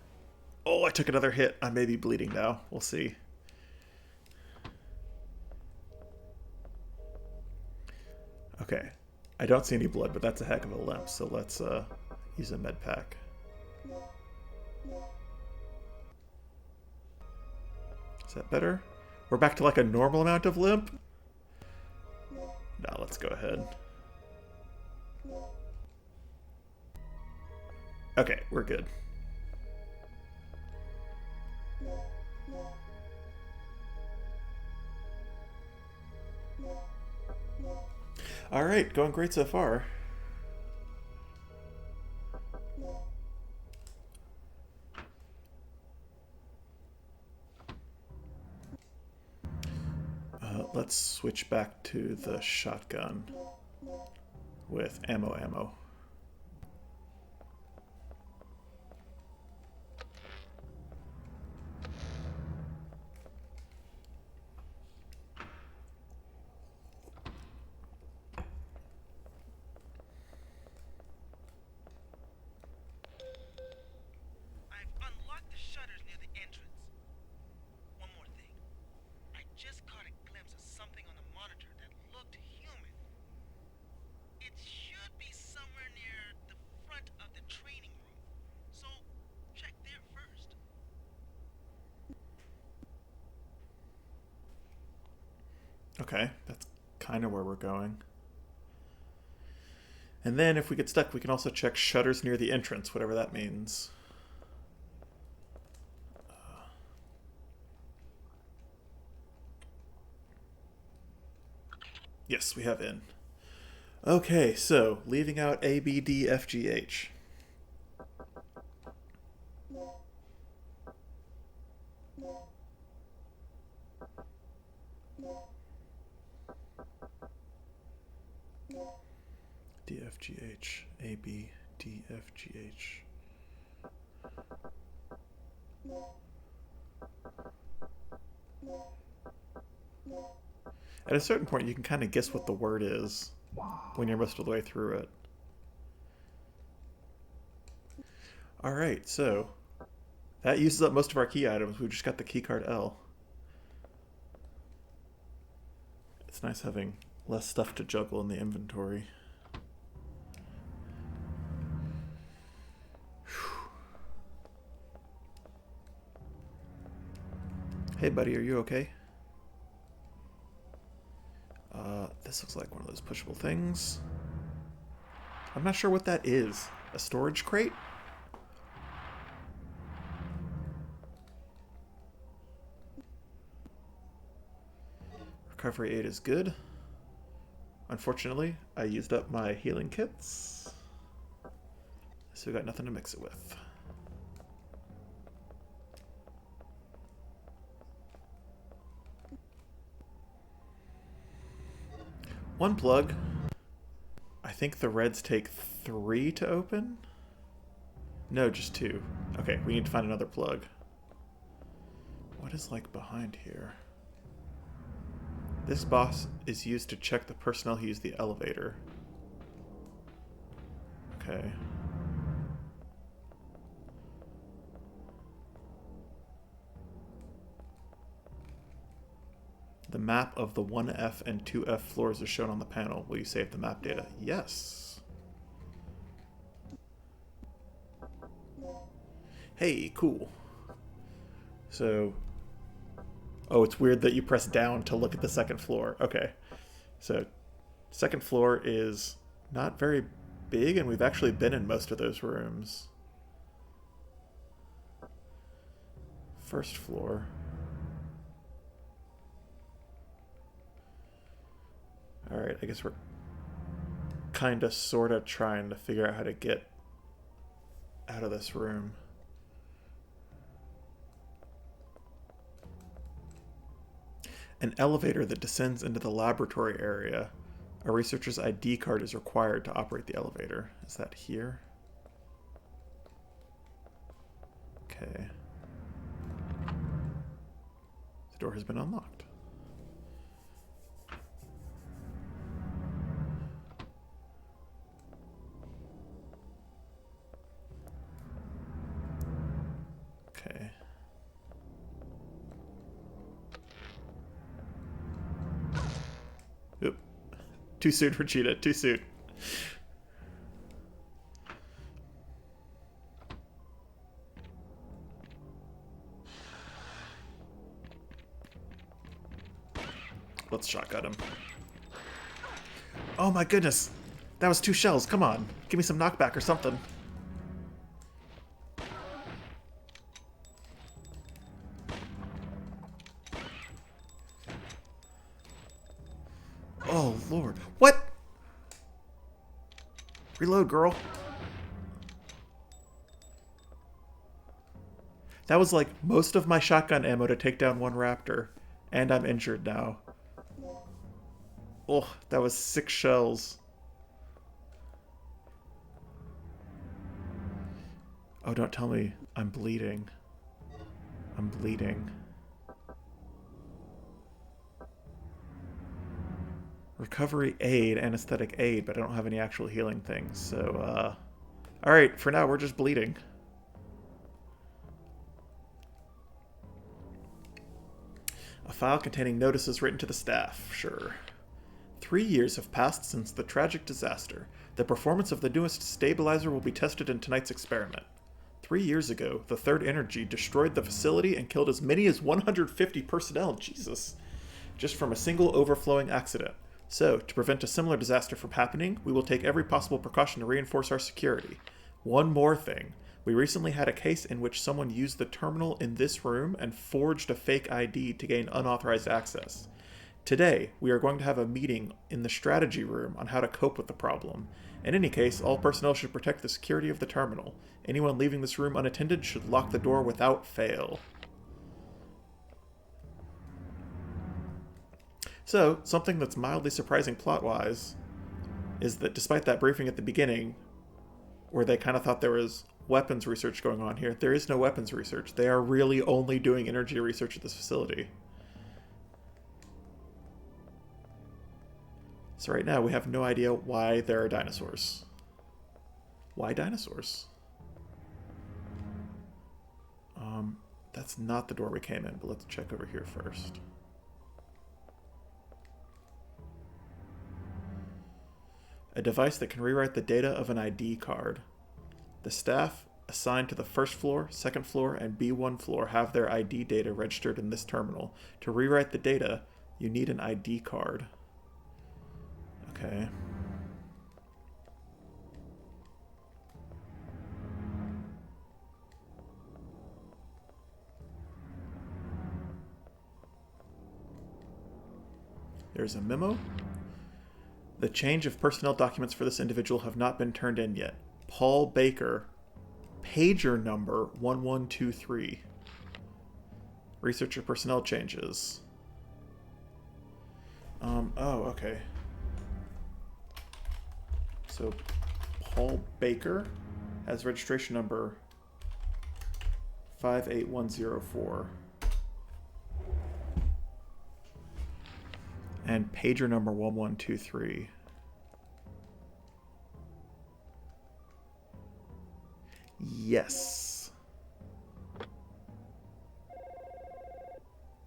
Oh, I took another hit. I may be bleeding now. We'll see. Okay. I don't see any blood, but that's a heck of a limp, so let's use a med pack. Is that better? We're back to like a normal amount of limp? Now let's go ahead. Okay, we're good. Alright, going great so far. Let's switch back to the shotgun with ammo. I've unlocked the shutters near the entrance. One more thing. I just caught a glimpse of something on the monitor that looked human. It should be somewhere near the front of the training room. So, check there first. Okay, that's kind of where we're going. And then if we get stuck, we can also check shutters near the entrance, whatever that means. Yes, we have in. Okay, so leaving out A, B, D, F, G, H. D, F, G, H. A, B, D, F, G, H. At a certain point, you can kind of guess what the word is when you're most of the way through it. Alright, so that uses up most of our key items. We've just got the keycard L. It's nice having less stuff to juggle in the inventory. Hey buddy, are you okay? This looks like one of those pushable things. I'm not sure what that is. A storage crate? Recovery 8 is good. Unfortunately, I used up my healing kits, so we got nothing to mix it with. One plug. I think the reds take 3 to open? No, just 2. Okay, we need to find another plug. What is like behind here? This box is used to check the personnel who use the elevator. Okay. The map of the 1F and 2F floors is shown on the panel. Will you save the map data? Yes. Hey, cool. So... Oh, it's weird that you press down to look at the second floor. Okay. So, second floor is not very big, and we've actually been in most of those rooms. First floor. Alright, I guess we're kinda sorta trying to figure out how to get out of this room. An elevator that descends into the laboratory area. A researcher's ID card is required to operate the elevator. Is that here? Okay. The door has been unlocked. Okay. Oop. Too soon, Regina. Too soon. Let's shotgun him. Oh my goodness! That was 2 shells. Come on. Give me some knockback or something. Oh, Lord. What? Reload, girl. That was like most of my shotgun ammo to take down one raptor. And I'm injured now. Oh, that was 6 shells. Oh, don't tell me I'm bleeding. I'm bleeding. Recovery aid, anesthetic aid, but I don't have any actual healing things, so, alright, for now, we're just bleeding. A file containing notices written to the staff, sure. 3 years have passed since the tragic disaster. The performance of the newest stabilizer will be tested in tonight's experiment. 3 years ago, the Third Energy destroyed the facility and killed as many as 150 personnel, Jesus, just from a single overflowing accident. So, to prevent a similar disaster from happening, we will take every possible precaution to reinforce our security. One more thing. We recently had a case in which someone used the terminal in this room and forged a fake ID to gain unauthorized access. Today, we are going to have a meeting in the strategy room on how to cope with the problem. In any case, all personnel should protect the security of the terminal. Anyone leaving this room unattended should lock the door without fail. So, something that's mildly surprising plot-wise is that despite that briefing at the beginning, where they kind of thought there was weapons research going on here, there is no weapons research. They are really only doing energy research at this facility. So right now, we have no idea why there are dinosaurs. Why dinosaurs? That's not the door we came in, but let's check over here first. A device that can rewrite the data of an ID card. The staff assigned to the first floor, second floor, and B1 floor have their ID data registered in this terminal. To rewrite the data, you need an ID card. Okay. There's a memo. The change of personnel documents for this individual have not been turned in yet. Paul Baker, pager number 1123. Researcher personnel changes. Oh, okay. So, Paul Baker has registration number 58104. And pager number 1123. Yes.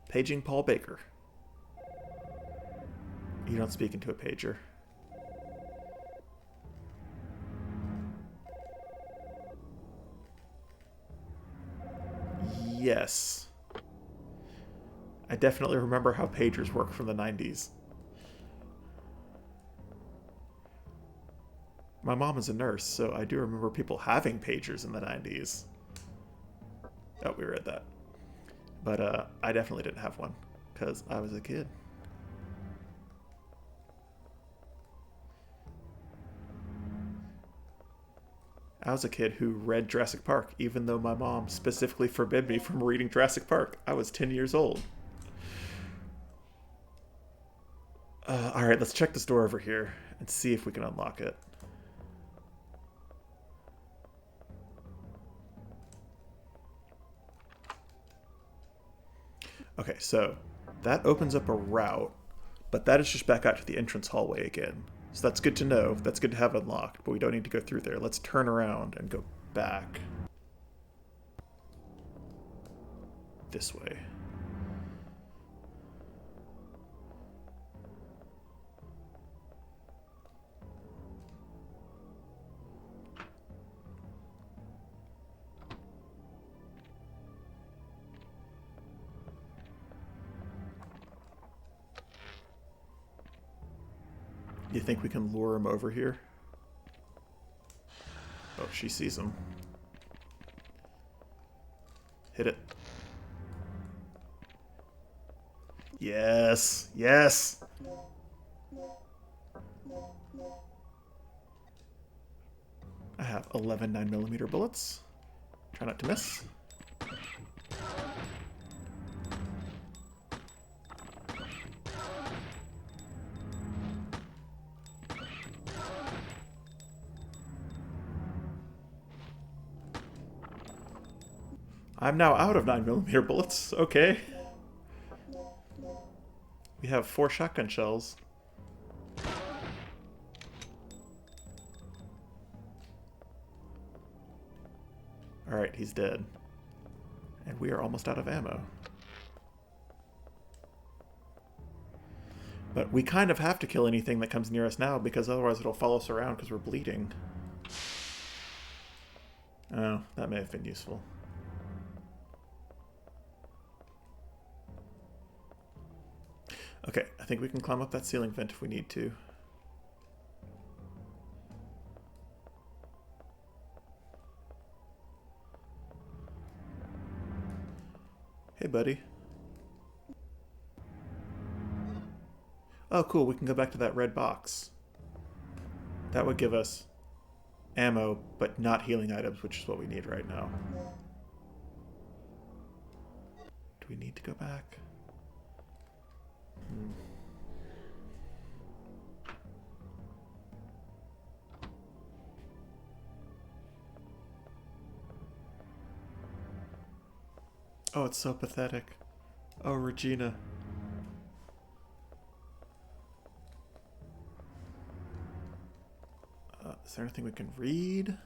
Paging Paul Baker. You don't speak into a pager. Yes. I definitely remember how pagers work from the 90s. My mom is a nurse, so I do remember people having pagers in the 90s. Oh, we read that. But I definitely didn't have one, because I was a kid. I was a kid who read Jurassic Park, even though my mom specifically forbid me from reading Jurassic Park. I was 10 years old. Alright, let's check this door over here and see if we can unlock it. Okay, so that opens up a route, but that is just back out to the entrance hallway again. So that's good to know. That's good to have unlocked, but we don't need to go through there. Let's turn around and go back. This way. You think we can lure him over here? Oh, she sees him. Hit it. Yes! Yes! I have 11 9mm bullets. Try not to miss. I'm now out of 9mm bullets. Okay. We have 4 shotgun shells. Alright, he's dead. And we are almost out of ammo. But we kind of have to kill anything that comes near us now, because otherwise it'll follow us around because we're bleeding. Oh, that may have been useful. Okay, I think we can climb up that ceiling vent if we need to. Hey, buddy. Oh, cool, we can go back to that red box. That would give us ammo, but not healing items, which is what we need right now. Do we need to go back? Oh, it's so pathetic. Oh, Regina. Is there anything we can read?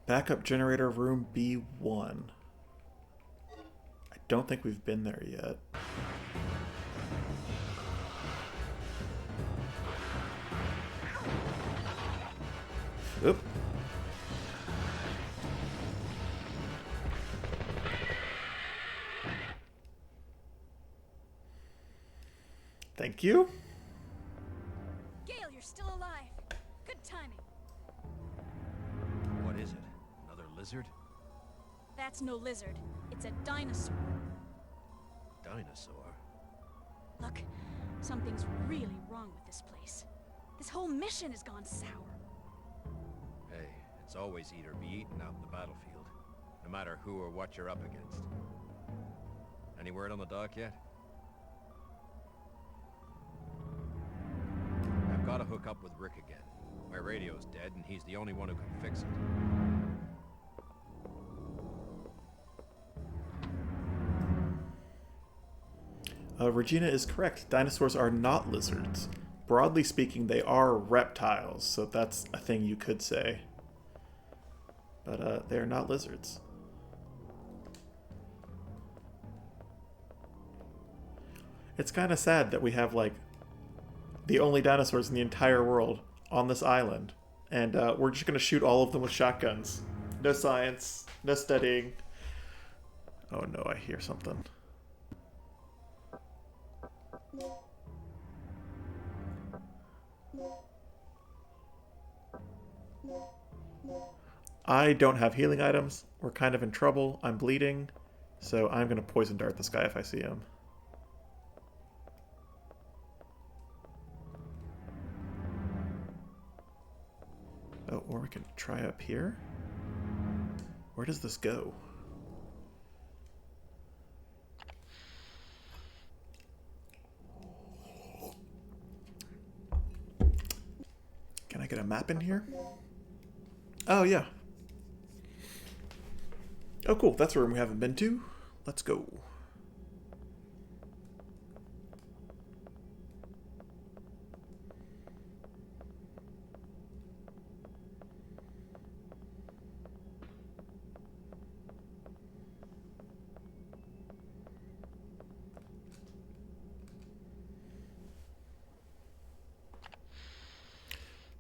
Backup generator room B1. I don't think we've been there yet. Oop. Thank you. Gale, you're still alive. Good timing. What is it? Another lizard? That's no lizard. It's a dinosaur. Dinosaur? Look, something's really wrong with this place. This whole mission has gone sour. Hey, it's always eat or be eaten out in the battlefield, no matter who or what you're up against. Any word on the dock yet? I've got to hook up with Rick again. My radio's dead, and he's the only one who can fix it. Regina is correct. Dinosaurs are not lizards. Broadly speaking, they are reptiles, so that's a thing you could say. But they are not lizards. It's kind of sad that we have, like, the only dinosaurs in the entire world on this island, and we're just going to shoot all of them with shotguns. No science, no studying. Oh no, I hear something. I don't have healing items. We're kind of in trouble. I'm bleeding. So I'm going to poison dart this guy if I see him. Oh, or we can try up here. Where does this go? Can I get a map in here? Oh, yeah. Oh, cool. That's a room we haven't been to. Let's go.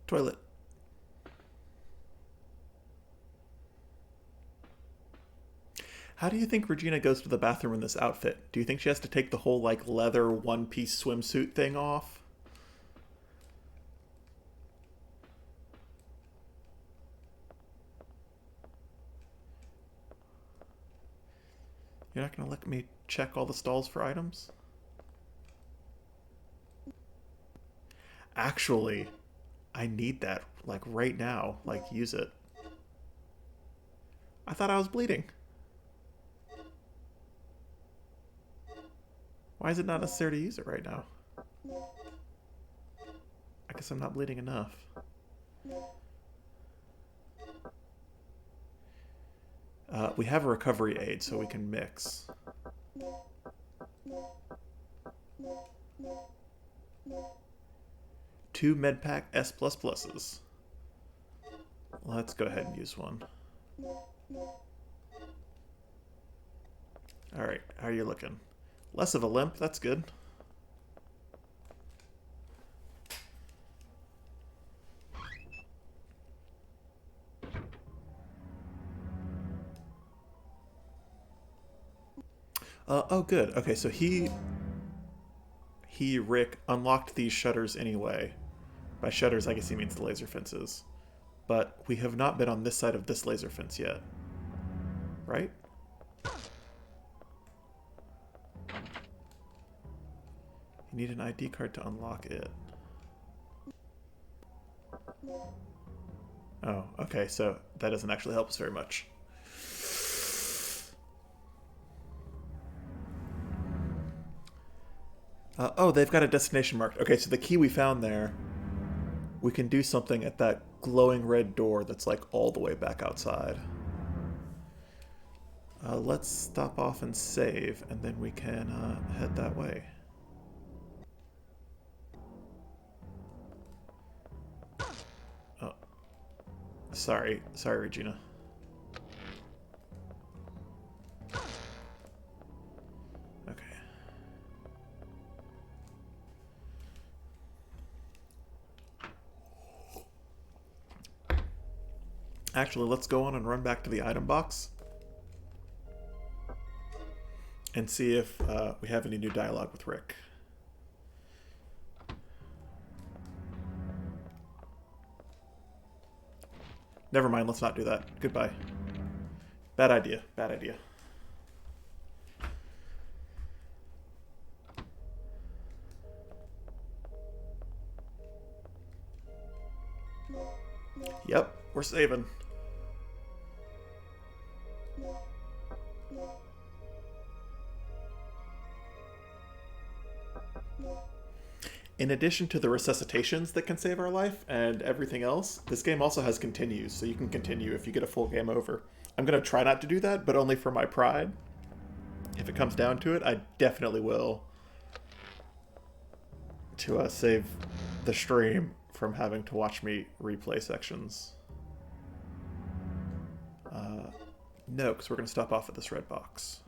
Toilet. How do you think Regina goes to the bathroom in this outfit? Do you think she has to take the whole, like, leather one-piece swimsuit thing off? You're not going to let me check all the stalls for items? Actually, I need that, like, right now. Like, use it. I thought I was bleeding. Why is it not necessary to use it right now? I guess I'm not bleeding enough. We have a recovery aid, so we can mix. Two medpack S++. Let's go ahead and use one. Alright, how are you looking? Less of a limp, that's good. Oh, good. Okay, so Rick, unlocked these shutters anyway. By shutters, I guess he means the laser fences. But we have not been on this side of this laser fence yet. Right? You need an ID card to unlock it. Oh, okay, so that doesn't actually help us very much. Oh, they've got a destination marked. Okay, so the key we found there, we can do something at that glowing red door that's like all the way back outside. Let's stop off and save, and then we can head that way. Oh. Sorry, Regina. Actually, let's go on and run back to the item box and see if we have any new dialogue with Rick. Never mind, let's not do that. Goodbye. Bad idea. Bad idea. Yep, we're saving. In addition to the resuscitations that can save our life and everything else, this game also has continues, so you can continue if you get a full game over. I'm going to try not to do that, but only for my pride. If it comes down to it, I definitely will. To save the stream from having to watch me replay sections. No, because we're going to stop off at this red box.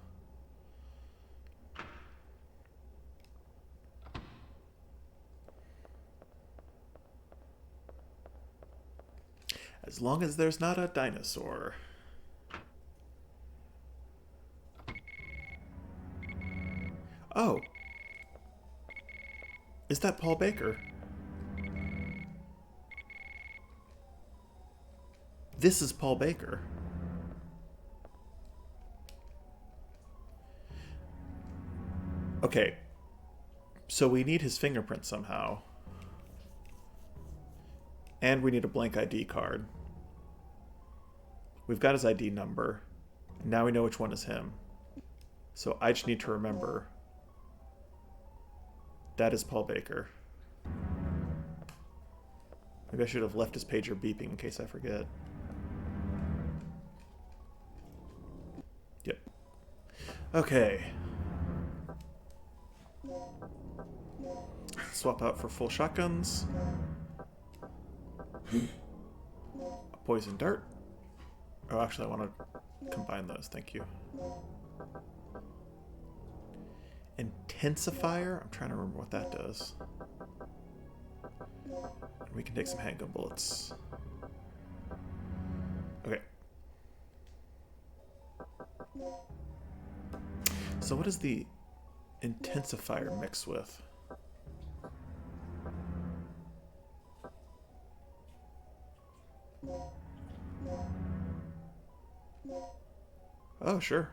As long as there's not a dinosaur. Is that Paul Baker? This is Paul Baker. Okay. So we need his fingerprint somehow. And we need a blank ID card. We've got his ID number. Now we know which one is him. So I just need to remember. That is Paul Baker. Maybe I should have left his pager beeping in case I forget. Yep. Okay. Swap out for full shotguns. A poison dart. Oh, actually, I want to combine those. Thank you. Intensifier? I'm trying to remember what that does. We can take some handgun bullets. Okay. So what does the intensifier mix with? Oh, sure.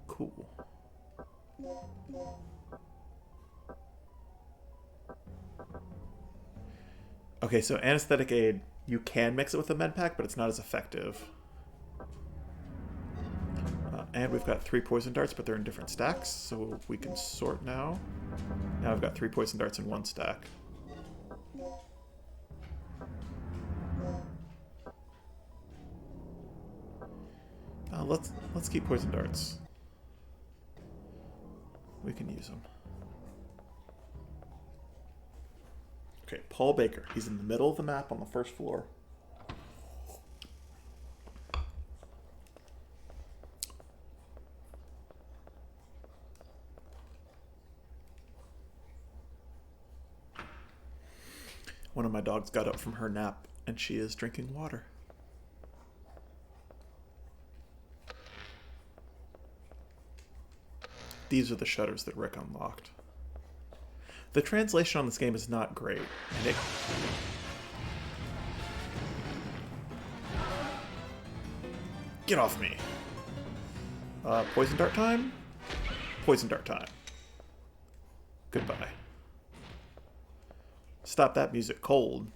Cool. Okay, so anesthetic aid, you can mix it with a med pack, but it's not as effective. And we've got 3 poison darts, but they're in different stacks, so we can sort now. Now I've got 3 poison darts in 1 stack. Let's keep poison darts. We can use them. Okay, Paul Baker. He's in the middle of the map on the first floor. One of my dogs got up from her nap, and she is drinking water. These are the shutters that Rick unlocked. The translation on this game is not great. And Get off me! Poison dart time? Poison dart time. Goodbye. Stop that music cold.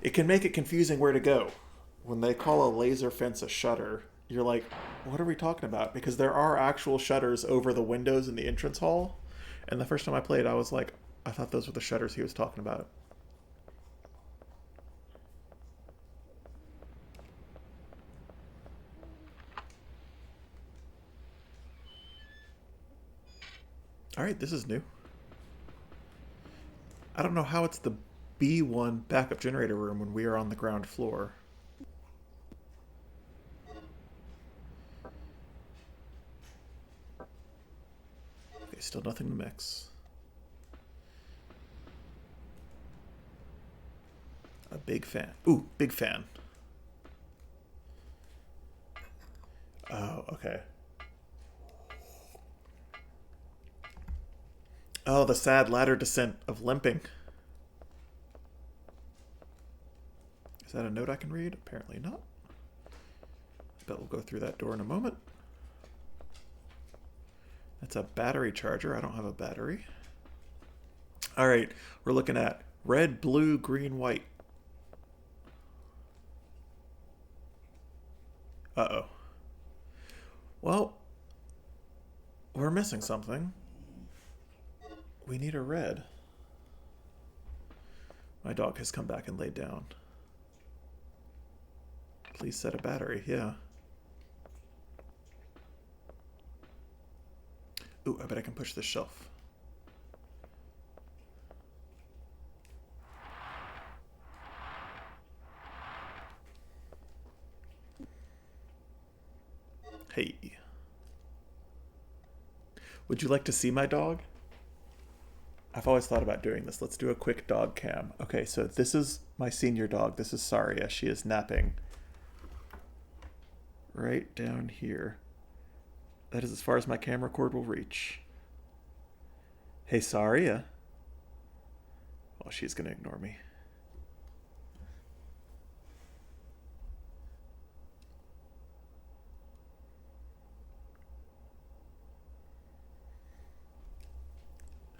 It can make it confusing where to go. When they call a laser fence a shutter, you're like, what are we talking about? Because there are actual shutters over the windows in the entrance hall. And the first time I played, I was like, I thought those were the shutters he was talking about. Alright, this is new. I don't know how it's the B1 backup generator room when we are on the ground floor. Okay, still nothing to mix. A big fan. Ooh, big fan. Oh, okay. Oh, the sad ladder descent of limping. Is that a note I can read? Apparently not. I bet we'll go through that door in a moment. That's a battery charger. I don't have a battery. All right, we're looking at red, blue, green, white. Uh-oh. Well, we're missing something. We need a red. My dog has come back and laid down. Please set a battery, yeah. Ooh, I bet I can push this shelf. Hey. Would you like to see my dog? I've always thought about doing this. Let's do a quick dog cam. Okay, so this is my senior dog. This is Saria. She is napping right down here. That is as far as my camera cord will reach. Hey, Saria. Oh, she's gonna ignore me.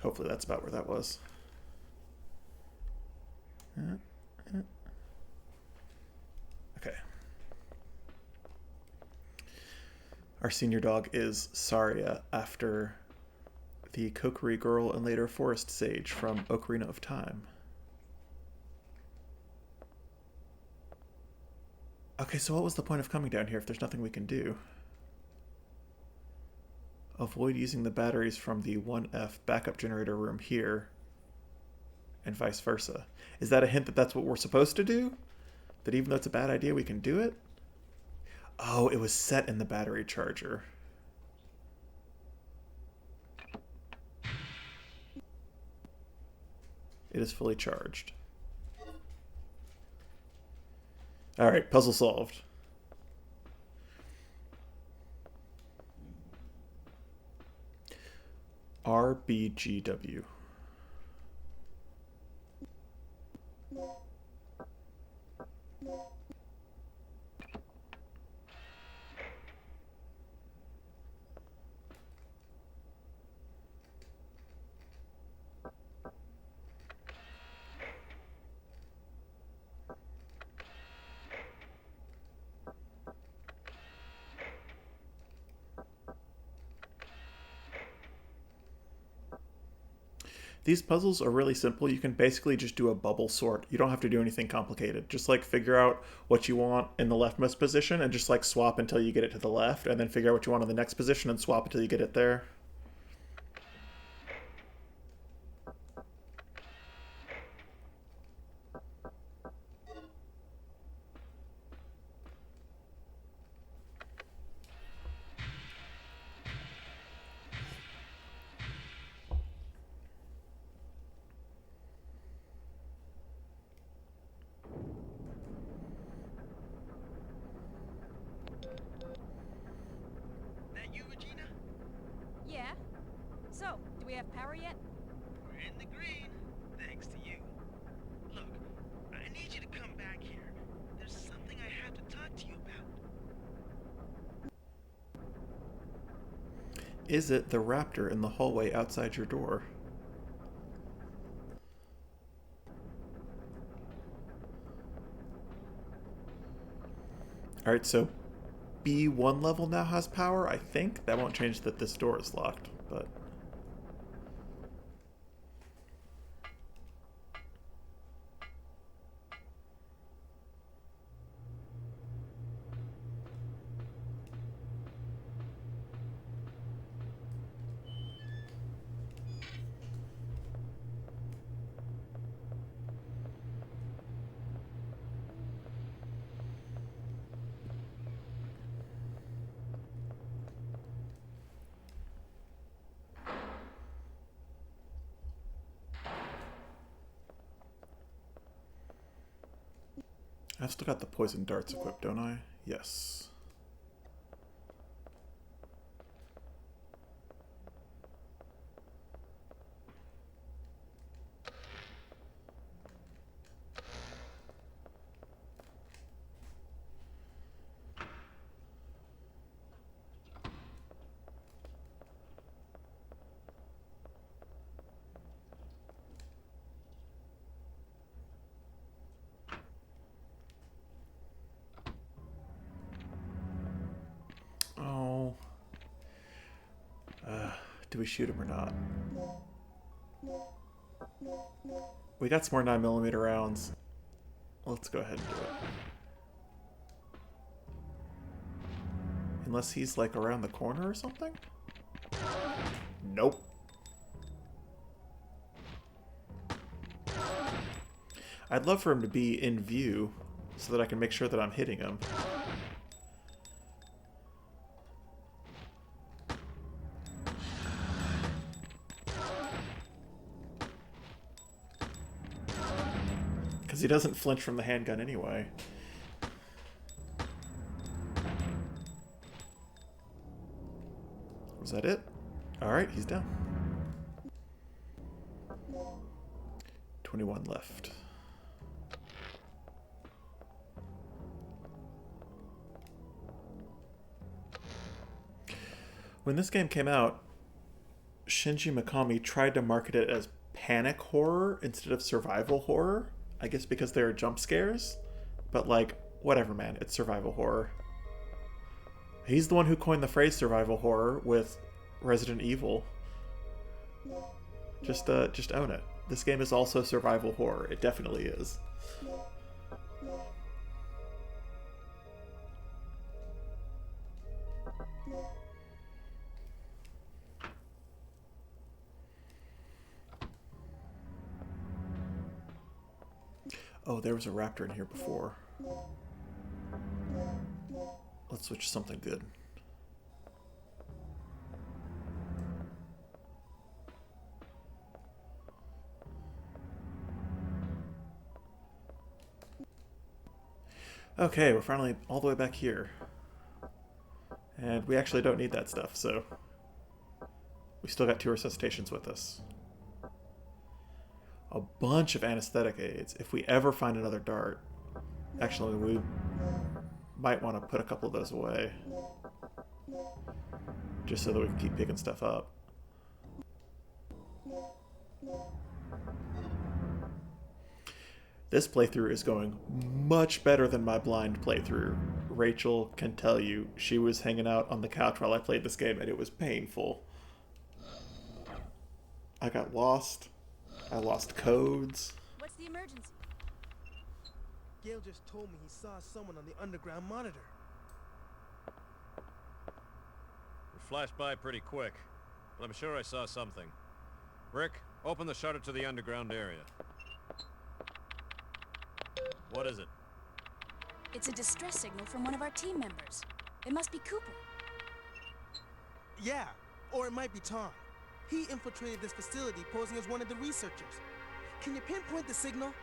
Hopefully that's about where that was. Okay. Our senior dog is Saria, after the Kokiri girl and later forest sage from Ocarina of Time. Okay, so what was the point of coming down here if there's nothing we can do? Avoid using the batteries from the 1F backup generator room here, and vice versa. Is that a hint that that's what we're supposed to do? That even though it's a bad idea, we can do it? Oh, it was set in the battery charger. It is fully charged. Alright, puzzle solved. RBGW. These puzzles are really simple. You can basically just do a bubble sort. You don't have to do anything complicated. Just like figure out what you want in the leftmost position and just like swap until you get it to the left, and then figure out what you want in the next position and swap until you get it there. That you, Regina? Yeah? So, do we have power yet? We're in the green, thanks to you. Look, I need you to come back here. There's something I have to talk to you about. Is it the raptor in the hallway outside your door? Alright, so B1 level now has power, I think. That won't change that this door is locked, but... I've still got the poison darts equipped, don't I? Yes. Oh. Do we shoot him or not? We got some more 9mm rounds. Let's go ahead and do it. Unless he's like around the corner or something? Nope. I'd love for him to be in view so that I can make sure that I'm hitting him. Because he doesn't flinch from the handgun anyway. Was that it? Alright, he's down. 21 left. When this game came out, Shinji Mikami tried to market it as panic horror instead of survival horror. I guess because there are jump scares. But like, whatever, man. It's survival horror. He's the one who coined the phrase survival horror with Resident Evil. Just own it. This game is also survival horror. It definitely is. Oh, there was a raptor in here before. Let's switch to something good. Okay, we're finally all the way back here. And we actually don't need that stuff, so... we still got 2 resuscitations with us. A bunch of anesthetic aids. If we ever find another dart... Actually, we might want to put a couple of those away. Just so that we can keep picking stuff up. This playthrough is going much better than my blind playthrough. Rachel can tell you she was hanging out on the couch while I played this game and it was painful. I got lost. I lost codes. What's the emergency? Gale just told me he saw someone on the underground monitor. It flashed by pretty quick, but I'm sure I saw something. Rick, open the shutter to the underground area. What is it? It's a distress signal from one of our team members. It must be Cooper. Yeah, or it might be Tom. He infiltrated this facility posing as one of the researchers. Can you pinpoint the signal?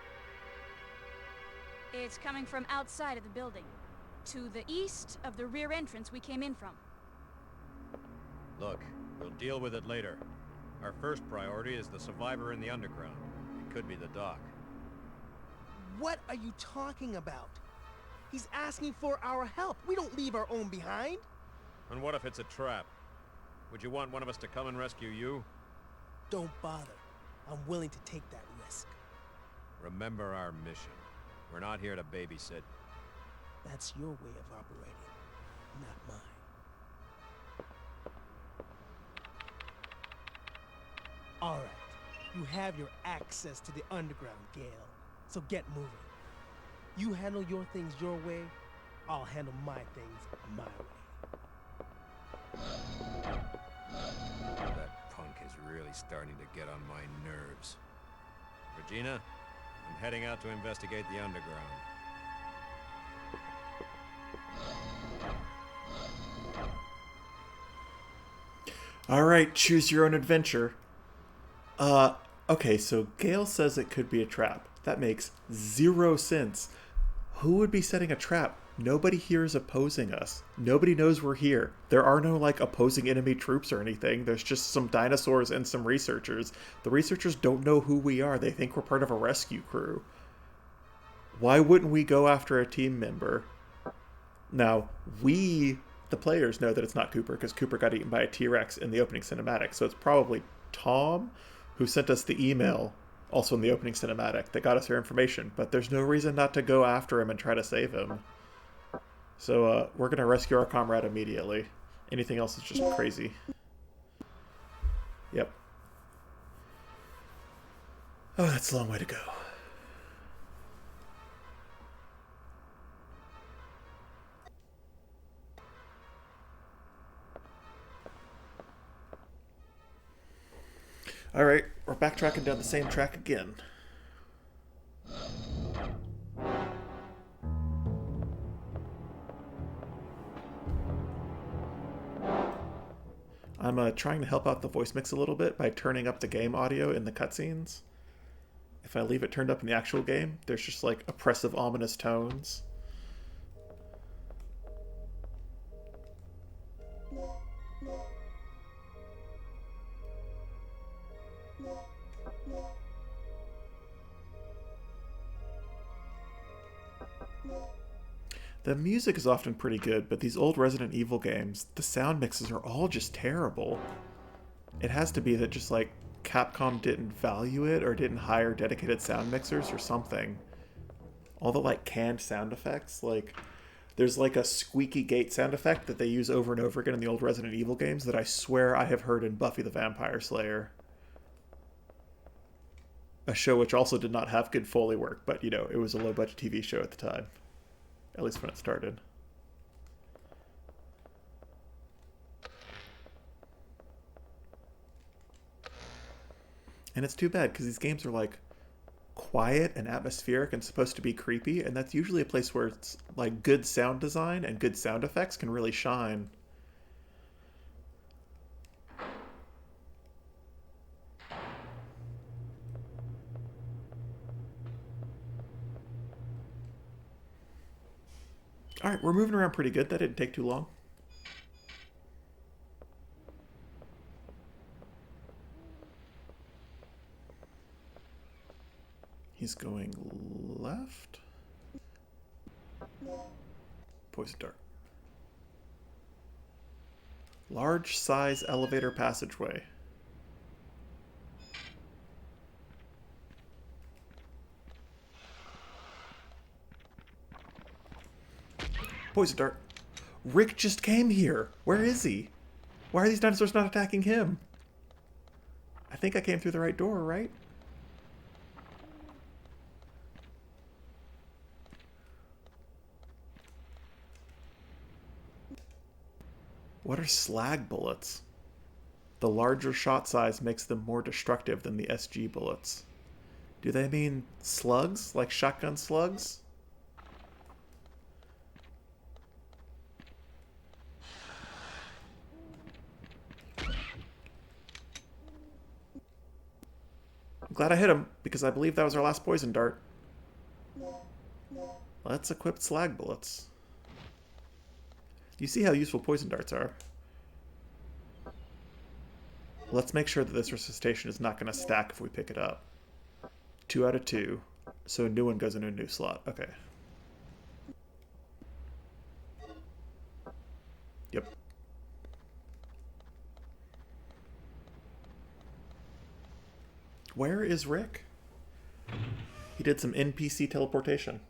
It's coming from outside of the building, to the east of the rear entrance we came in from. Look, we'll deal with it later. Our first priority is the survivor in the underground. It could be the doc. What are you talking about? He's asking for our help. We don't leave our own behind. And what if it's a trap? Would you want one of us to come and rescue you? Don't bother. I'm willing to take that risk. Remember our mission. We're not here to babysit. That's your way of operating, not mine. All right. You have your access to the underground, Gale. So get moving. You handle your things your way, I'll handle my things my way. That punk is really starting to get on my nerves. Regina, I'm heading out to investigate the underground. Alright, choose your own adventure. Okay, so Gale says it could be a trap. That makes 0 sense. Who would be setting a trap? Nobody here is opposing us. Nobody knows we're here. There are no, like, opposing enemy troops or anything. There's just some dinosaurs and some researchers. The researchers don't know who we are. They think we're part of a rescue crew. Why wouldn't we go after a team member? Now, we, the players, know that it's not Cooper, because Cooper got eaten by a T-Rex in the opening cinematic. So it's probably Tom, who sent us the email, also in the opening cinematic, that got us our information. But there's no reason not to go after him and try to save him. So we're going to rescue our comrade immediately. Anything else is just crazy. Yep. Oh, that's a long way to go. Alright, we're backtracking down the same track again. I'm trying to help out the voice mix a little bit by turning up the game audio in the cutscenes. If I leave it turned up in the actual game, there's just like oppressive, ominous tones. The music is often pretty good, but these old Resident Evil games, the sound mixes are all just terrible. It has to be that just like Capcom didn't value it or didn't hire dedicated sound mixers or something. All the like canned sound effects, like there's like a squeaky gate sound effect that they use over and over again in the old Resident Evil games that I swear I have heard in Buffy the Vampire Slayer. A show which also did not have good Foley work, but you know, it was a low budget TV show at the time. At least when it started. And it's too bad because these games are like quiet and atmospheric and supposed to be creepy, and that's usually a place where it's like good sound design and good sound effects can really shine. Alright, we're moving around pretty good. That didn't take too long. He's going left. Poison dart. Large size elevator passageway. Poison dart. Rick just came here. Where is he? Why are these dinosaurs not attacking him? I think I came through the right door, right? What are slag bullets? The larger shot size makes them more destructive than the SG bullets. Do they mean slugs? Like shotgun slugs? I'm glad I hit him, because I believe that was our last poison dart. Let's equip slag bullets. You see how useful poison darts are. Let's make sure that this resuscitation is not going to stack if we pick it up. 2 out of 2. So a new one goes into a new slot. Okay. Yep. Where is Rick? He did some NPC teleportation.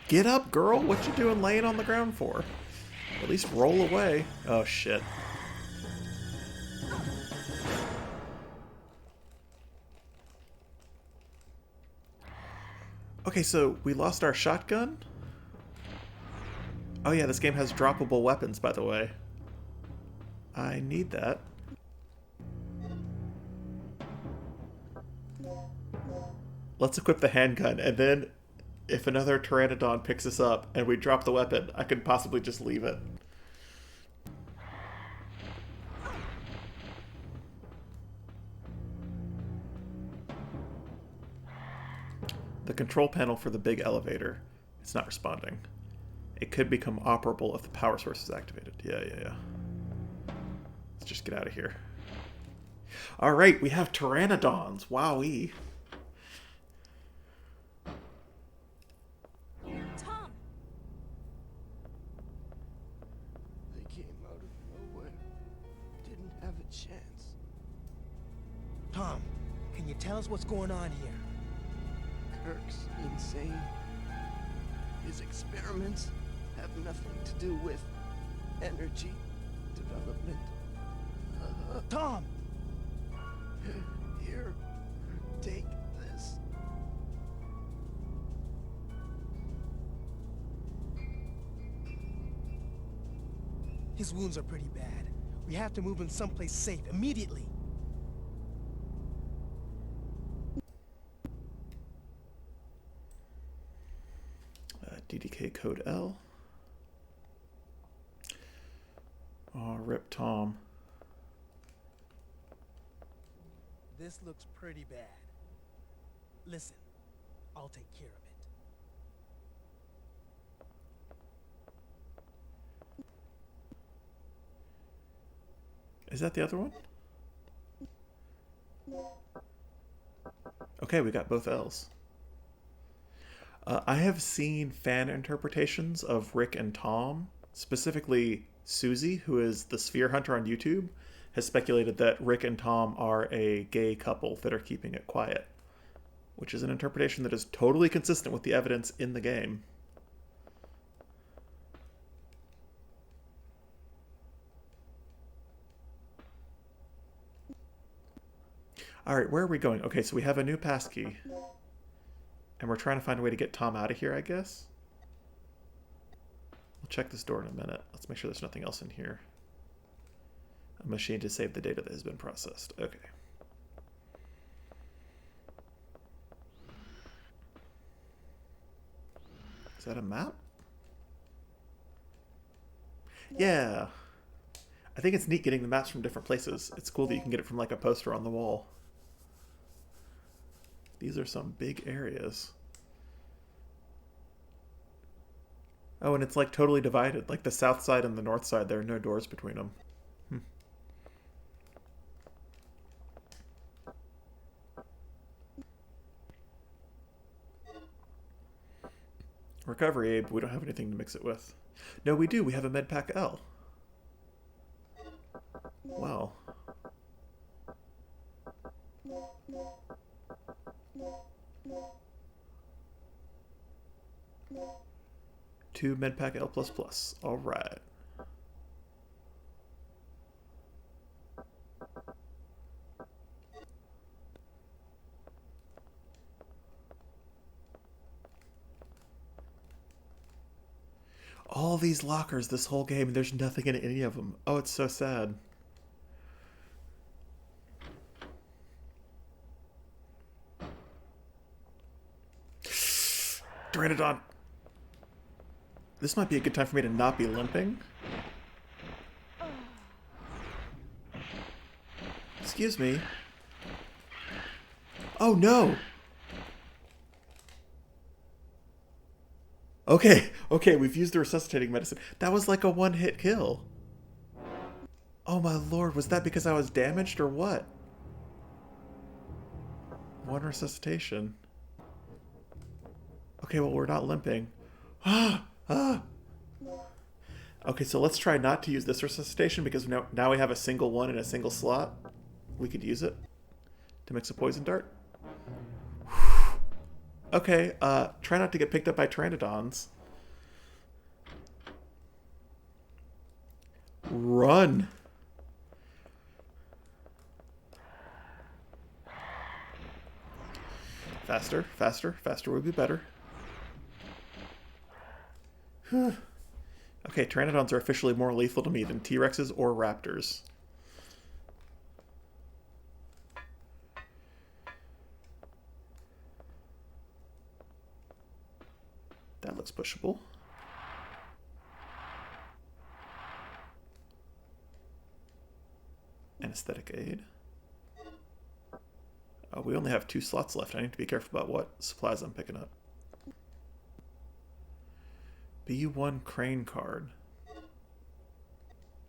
Get up, girl! What you doing laying on the ground for? At least roll away. Oh, shit. Okay, so we lost our shotgun? Oh yeah, this game has droppable weapons, by the way. I need that. Let's equip the handgun, and then if another Pteranodon picks us up and we drop the weapon, I could possibly just leave it. The control panel for the big elevator, it's not responding. It could become operable if the power source is activated. Yeah. Let's just get out of here. Alright, we have Pteranodons. Wowee. Tom! They came out of nowhere. Didn't have a chance. Tom, can you tell us what's going on here? Kirk's insane. His experiments have nothing to do with energy development. Tom! Here, take this. His wounds are pretty bad. We have to move him someplace safe immediately. DDK code L. Oh, rip Tom. This looks pretty bad. Listen, I'll take care of Is that the other one? Okay, we got both L's. I have seen fan interpretations of Rick and Tom, specifically Susie, who is the Sphere Hunter on YouTube, has speculated that Rick and Tom are a gay couple that are keeping it quiet, which is an interpretation that is totally consistent with the evidence in the game. Alright, where are we going? Okay, so we have a new passkey. And we're trying to find a way to get Tom out of here, I guess. We'll check this door in a minute. Let's make sure there's nothing else in here. A machine to save the data that has been processed. Okay. Is that a map? Yeah. I think it's neat getting the maps from different places. It's cool that you can get it from like a poster on the wall. These are some big areas. Oh, and it's like totally divided. Like the south side and the north side, there are no doors between them. Recovery aid, but we don't have anything to mix it with. No, we do. We have a medpack L. Wow. Two medpack L++. All right. All these lockers this whole game, and there's nothing in any of them. Oh, it's so sad. Pteranodon. This might be a good time for me to not be limping. Excuse me. Oh no! Okay, we've used the resuscitating medicine. That was like a one-hit kill. Oh my lord, was that because I was damaged or what? One resuscitation. Okay, well, we're not limping. Okay, so let's try not to use this resuscitation because now we have a single one in a single slot. We could use it to mix a poison dart. Okay, try not to get picked up by Pteranodons. Run! Faster, faster, faster would be better. Okay, Pteranodons are officially more lethal to me than T-Rexes or Raptors. That looks pushable. Anesthetic aid. Oh, we only have 2 slots left. I need to be careful about what supplies I'm picking up. B1 crane card.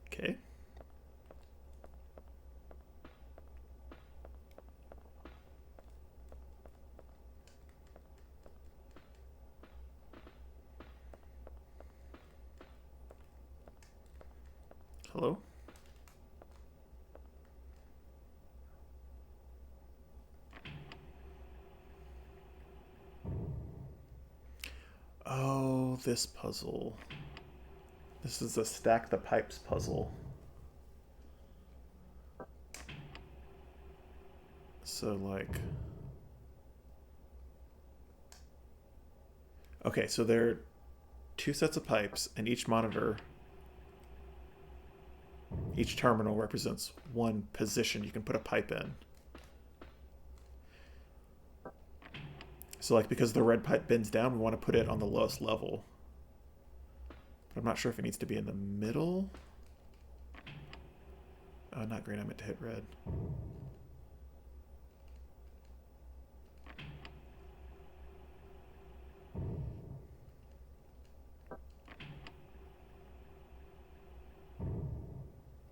Okay. Hello? Oh, this puzzle. This is a stack the pipes puzzle. So, like... Okay, so there are 2 sets of pipes, and each monitor... Each terminal represents one position you can put a pipe in. So, like, because the red pipe bends down, we want to put it on the lowest level. But I'm not sure if it needs to be in the middle. Oh, not green. I meant to hit red.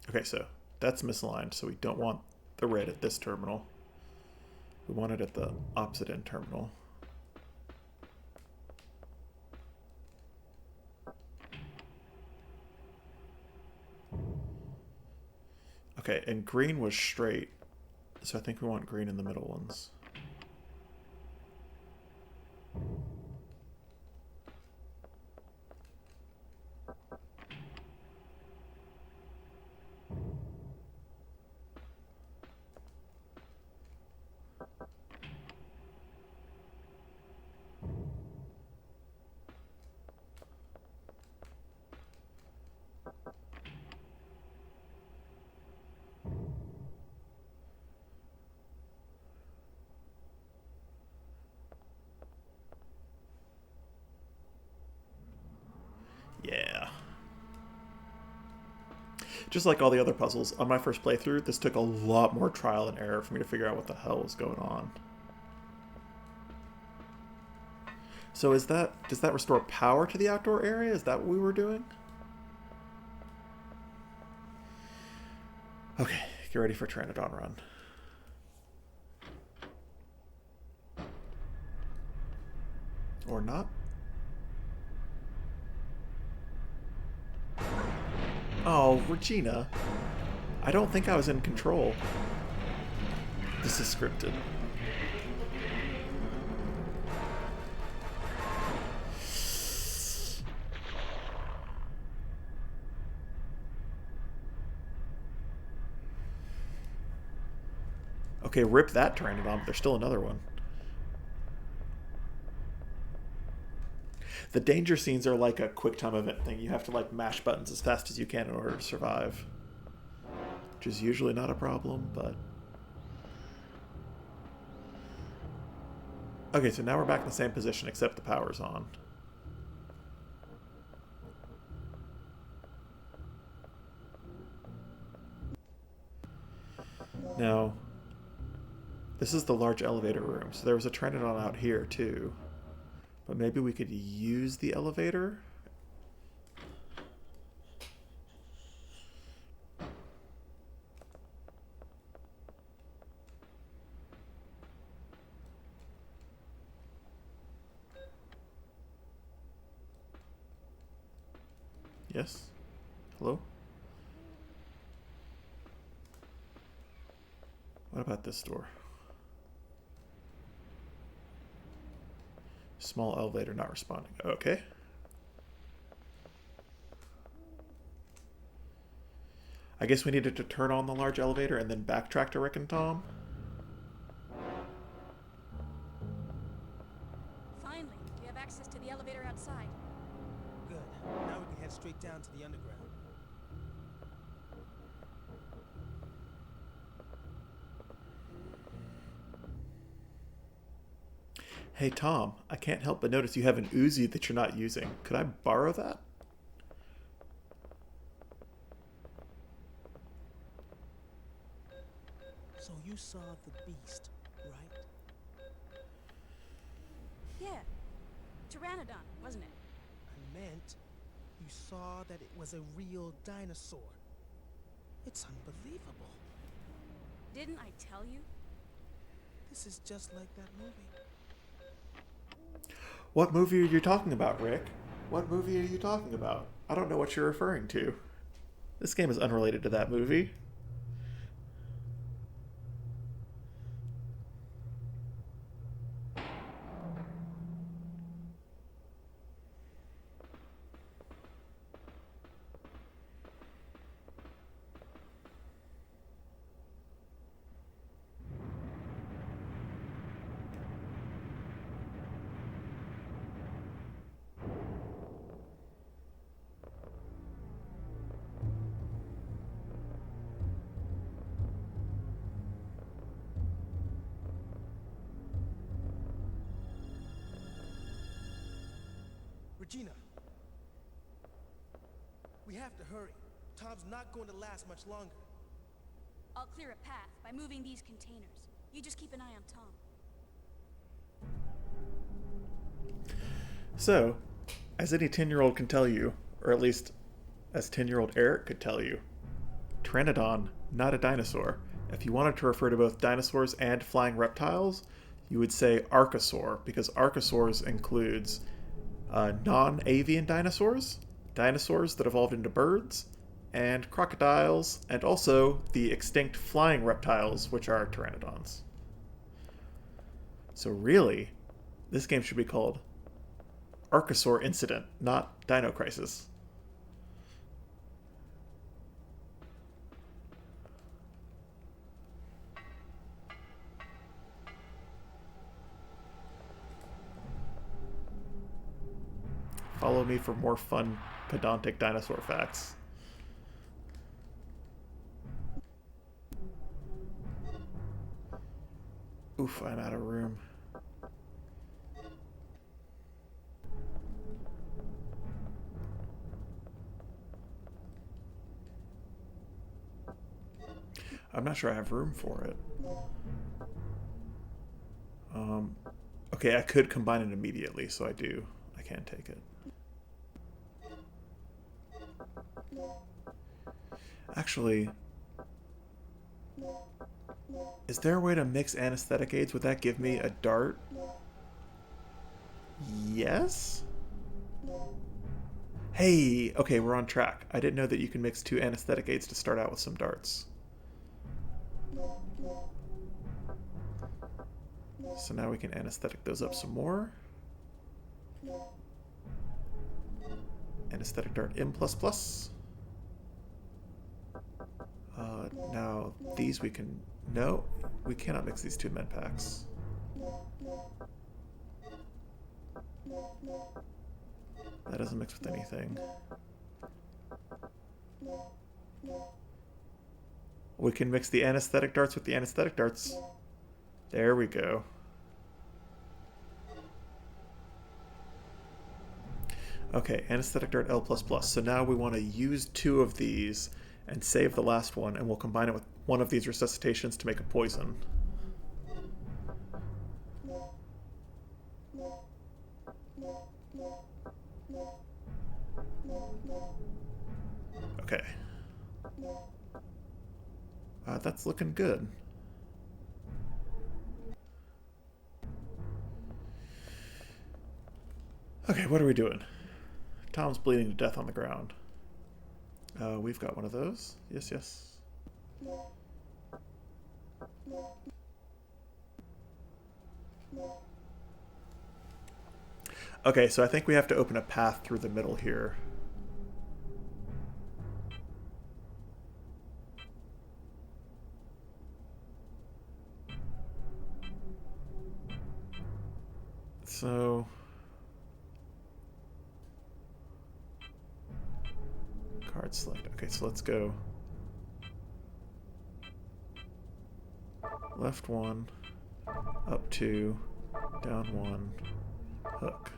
Okay, so That's misaligned, so we don't want the red at this terminal. We want it at the opposite end terminal. Okay, and green was straight, so I think we want green in the middle ones. Yeah. Just like all the other puzzles, on my first playthrough, this took a lot more trial and error for me to figure out what the hell was going on. So does that restore power to the outdoor area? Is that what we were doing? Okay, get ready for Pteranodon run. Or not? Oh, Regina. I don't think I was in control. This is scripted. Okay, rip that Pteranodon, but there's still another one. The danger scenes are like a quick time event thing. You have to like mash buttons as fast as you can in order to survive. Which is usually not a problem, but... Okay, so now we're back in the same position except the power's on. Now, this is the large elevator room, so there was a Pteranodon out here too. But maybe we could use the elevator? Yes? Hello? What about this door? Small elevator not responding. Okay. I guess we needed to turn on the large elevator and then backtrack to Rick and Tom. Finally, we have access to the elevator outside. Good. Now we can head straight down to the underground. Hey Tom, I can't help but notice you have an Uzi that you're not using. Could I borrow that? So you saw the beast, right? Yeah. Pteranodon, wasn't it? I meant you saw that it was a real dinosaur. It's unbelievable. Didn't I tell you? This is just like that movie. What movie are you talking about, Rick? What movie are you talking about? I don't know what you're referring to. This game is unrelated to that movie. Regina, we have to hurry. Tom's not going to last much longer. I'll clear a path by moving these containers. You just keep an eye on Tom. So, as any 10-year-old can tell you, or at least as 10-year-old Eric could tell you, Pteranodon not a dinosaur. If you wanted to refer to both dinosaurs and flying reptiles, you would say Archosaur, because Archosaurs includes non-avian dinosaurs, dinosaurs that evolved into birds, and crocodiles, and also the extinct flying reptiles, which are Pteranodons. So really, this game should be called Archosaur Incident, not Dino Crisis. Follow me for more fun, pedantic dinosaur facts. Oof, I'm out of room. I'm not sure I have room for it. Okay, I could combine it immediately, so I do. I can take it. Actually, is there a way to mix anesthetic aids? Would that give me a dart? Yes? Hey, okay, we're on track. I didn't know that you can mix 2 anesthetic aids to start out with some darts. So now we can anesthetic those up some more. Anesthetic dart M++. Now these we can... No, we cannot mix these 2 med packs. That doesn't mix with anything. We can mix the anesthetic darts with the anesthetic darts. There we go. Okay, anesthetic dart L++. So now we want to use 2 of these and save the last one, and we'll combine it with one of these resuscitations to make a poison. Okay. That's looking good. Okay, what are we doing? Tom's bleeding to death on the ground. We've got one of those. Yes, yes. Okay, so I think we have to open a path through the middle here. So... card select. Okay, so let's go left 1, up 2, down 1, hook.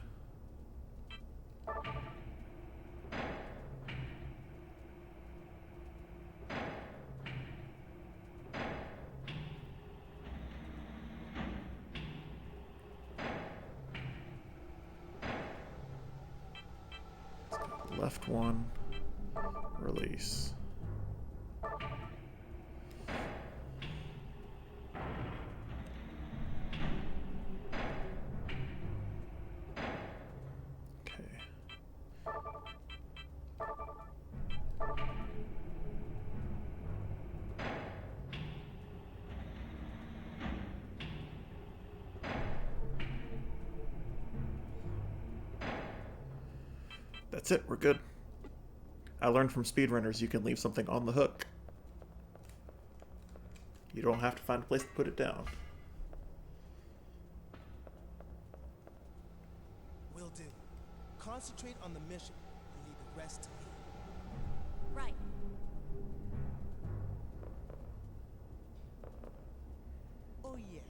Left 1, release. Okay. That's it, we're good. I learned from speedrunners you can leave something on the hook. You don't have to find a place to put it down. Will do. Concentrate on the mission and leave the rest to me. Right. Oh yeah.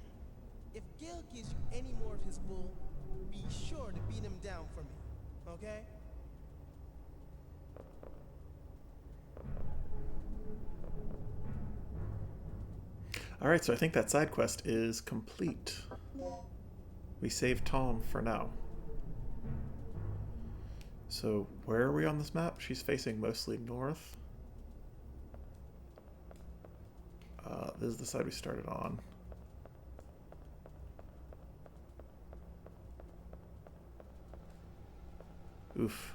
If Gil gives you any more of his bull, be sure to beat him down for me. Okay? Alright, so I think that side quest is complete. We saved Tom for now. So, where are we on this map? She's facing mostly north. This is the side we started on. Oof.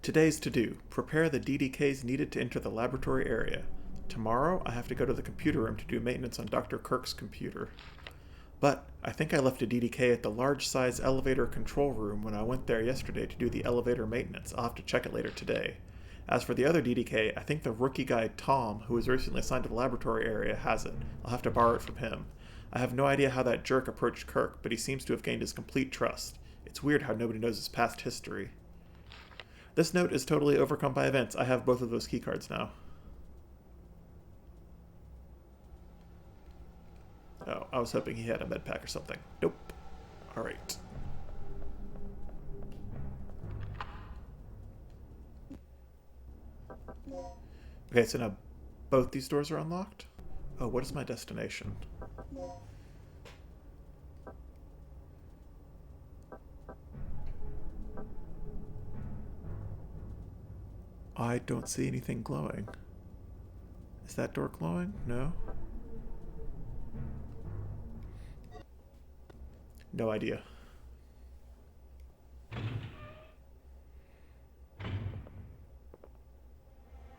Today's to-do. Prepare the DDKs needed to enter the laboratory area. Tomorrow, I have to go to the computer room to do maintenance on Dr. Kirk's computer. But I think I left a DDK at the large-size elevator control room when I went there yesterday to do the elevator maintenance. I'll have to check it later today. As for the other DDK, I think the rookie guy Tom, who was recently assigned to the laboratory area, has it. I'll have to borrow it from him. I have no idea how that jerk approached Kirk, but he seems to have gained his complete trust. It's weird how nobody knows his past history. This note is totally overcome by events. I have both of those keycards now. Oh, I was hoping he had a med pack or something. Nope. Alright. Okay, so now both these doors are unlocked? Oh, what is my destination? I don't see anything glowing. Is that door glowing? No? No idea.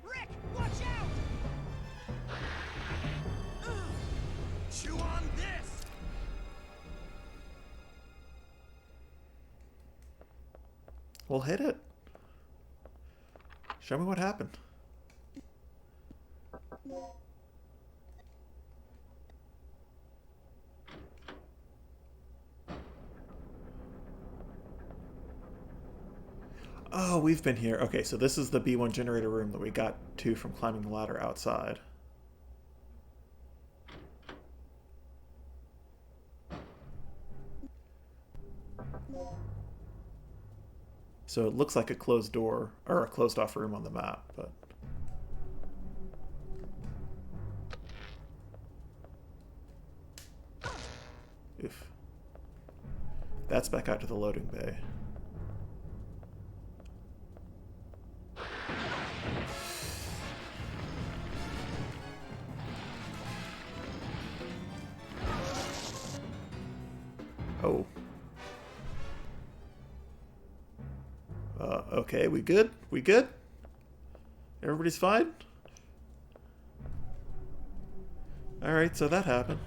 Rick, watch out! Chew on this! Well, hit it. Show me what happened. Oh, we've been here. Okay, so this is the B1 generator room that we got to from climbing the ladder outside. So it looks like a closed door, or a closed off room on the map, but... Oof. That's back out to the loading bay. Oh. Okay, we good? We good? Everybody's fine? Alright, so that happened.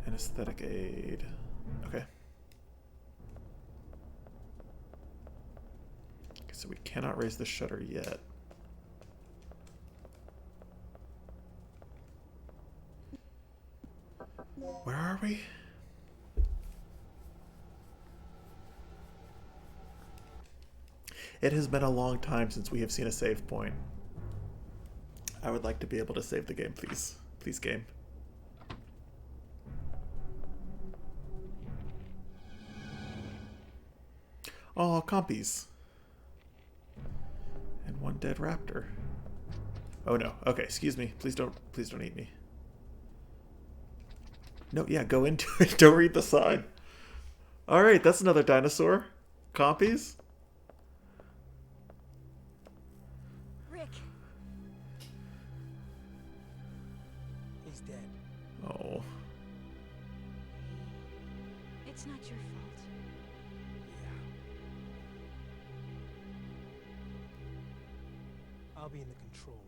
Anesthetic aid. Okay. So we cannot raise the shutter yet. Where are we? It has been a long time since we have seen a save point. I would like to be able to save the game, please. Please, game. Oh, compys. And one dead raptor. Oh no. Okay, excuse me. Please don't eat me. No, yeah, go into it. Don't read the sign. Alright, that's another dinosaur. Compys. Rick. He's dead. Oh. It's not your fault. Yeah. I'll be in the control room.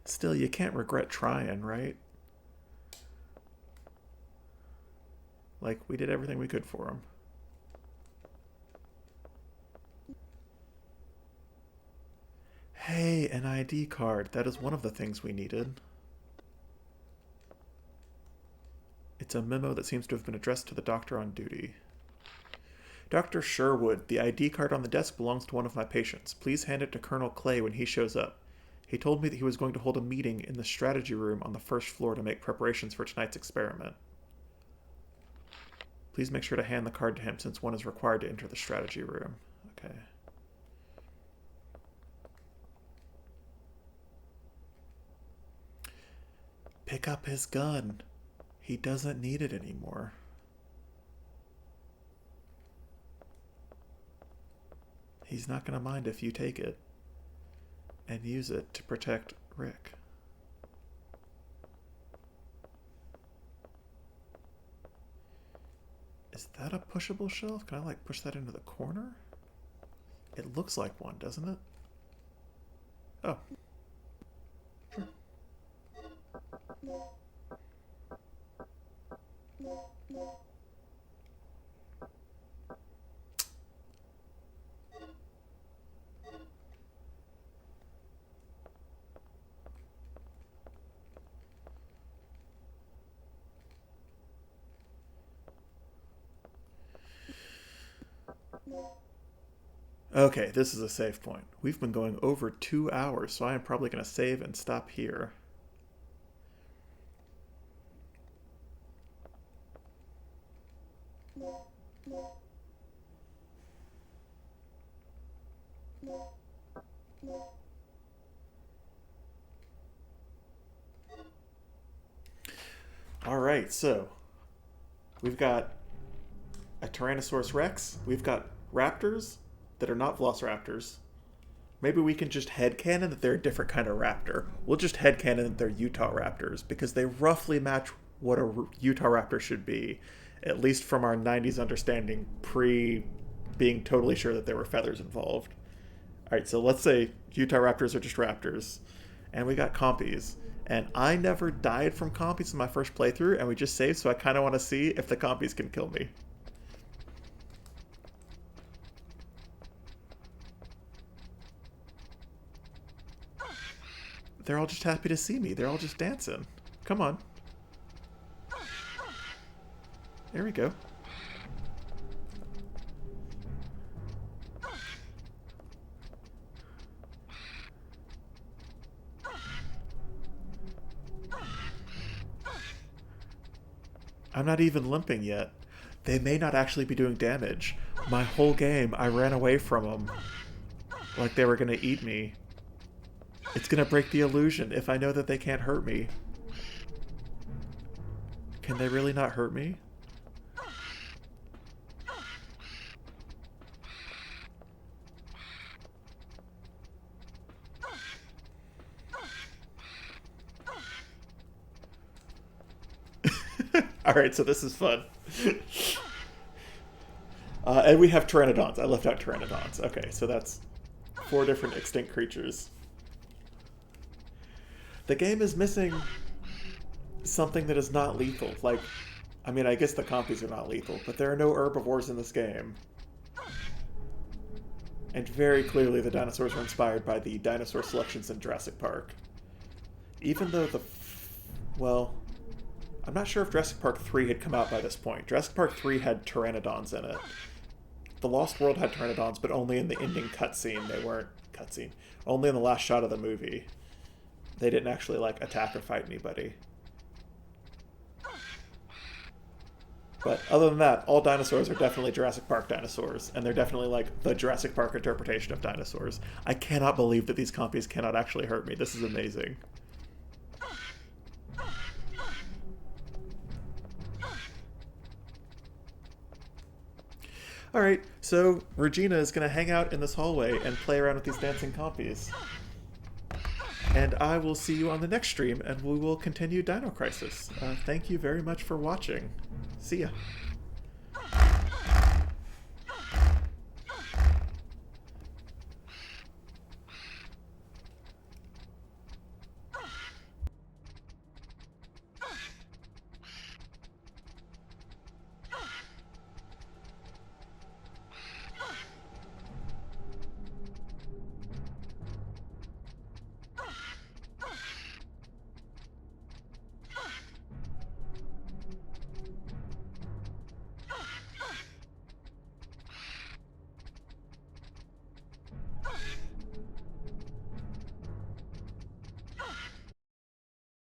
Still, you can't regret trying, right? Like, we did everything we could for him. Hey, an ID card. That is one of the things we needed. It's a memo that seems to have been addressed to the doctor on duty. Dr. Sherwood, the ID card on the desk belongs to one of my patients. Please hand it to Colonel Clay when he shows up. He told me that he was going to hold a meeting in the strategy room on the first floor to make preparations for tonight's experiment. Please make sure to hand the card to him since one is required to enter the strategy room. Okay. Pick up his gun. He doesn't need it anymore. He's not going to mind if you take it and use it to protect Rick. Is that a pushable shelf? Can I like push that into the corner? It looks like one, doesn't it? Oh. Sure. Okay, this is a save point. We've been going over 2 hours, so I am probably going to save and stop here. All right, so we've got a Tyrannosaurus Rex. We've got raptors that are not velociraptors. Maybe we can just headcanon that they're a different kind of raptor. We'll just headcanon that they're Utah raptors because they roughly match what a Utah raptor should be, at least from our 90s understanding, pre being totally sure that there were feathers involved. All right, so let's say Utah raptors are just raptors. And we got compys. And I never died from compys in my first playthrough, and we just saved, so I kind of want to see if the compys can kill me. They're all just happy to see me. They're all just dancing. Come on. There we go. I'm not even limping yet. They may not actually be doing damage. My whole game, I ran away from them. Like they were going to eat me. It's going to break the illusion if I know that they can't hurt me. Can they really not hurt me? Alright, so this is fun. And we have Pteranodons. I left out Pteranodons. Okay, so that's 4 different extinct creatures. The game is missing something that is not lethal. Like, I mean, I guess the compys are not lethal, but there are no herbivores in this game. And very clearly the dinosaurs were inspired by the dinosaur selections in Jurassic Park. Even though well, I'm not sure if Jurassic Park 3 had come out by this point. Jurassic Park 3 had Pteranodons in it. The Lost World had Pteranodons, but only in the ending cutscene. They weren't cutscene. Only in the last shot of the movie. They didn't actually, like, attack or fight anybody. But other than that, all dinosaurs are definitely Jurassic Park dinosaurs, and they're definitely, like, the Jurassic Park interpretation of dinosaurs. I cannot believe that these compys cannot actually hurt me. This is amazing. Alright, so Regina is going to hang out in this hallway and play around with these dancing compys. And I will see you on the next stream, and we will continue Dino Crisis. Thank you very much for watching. See ya.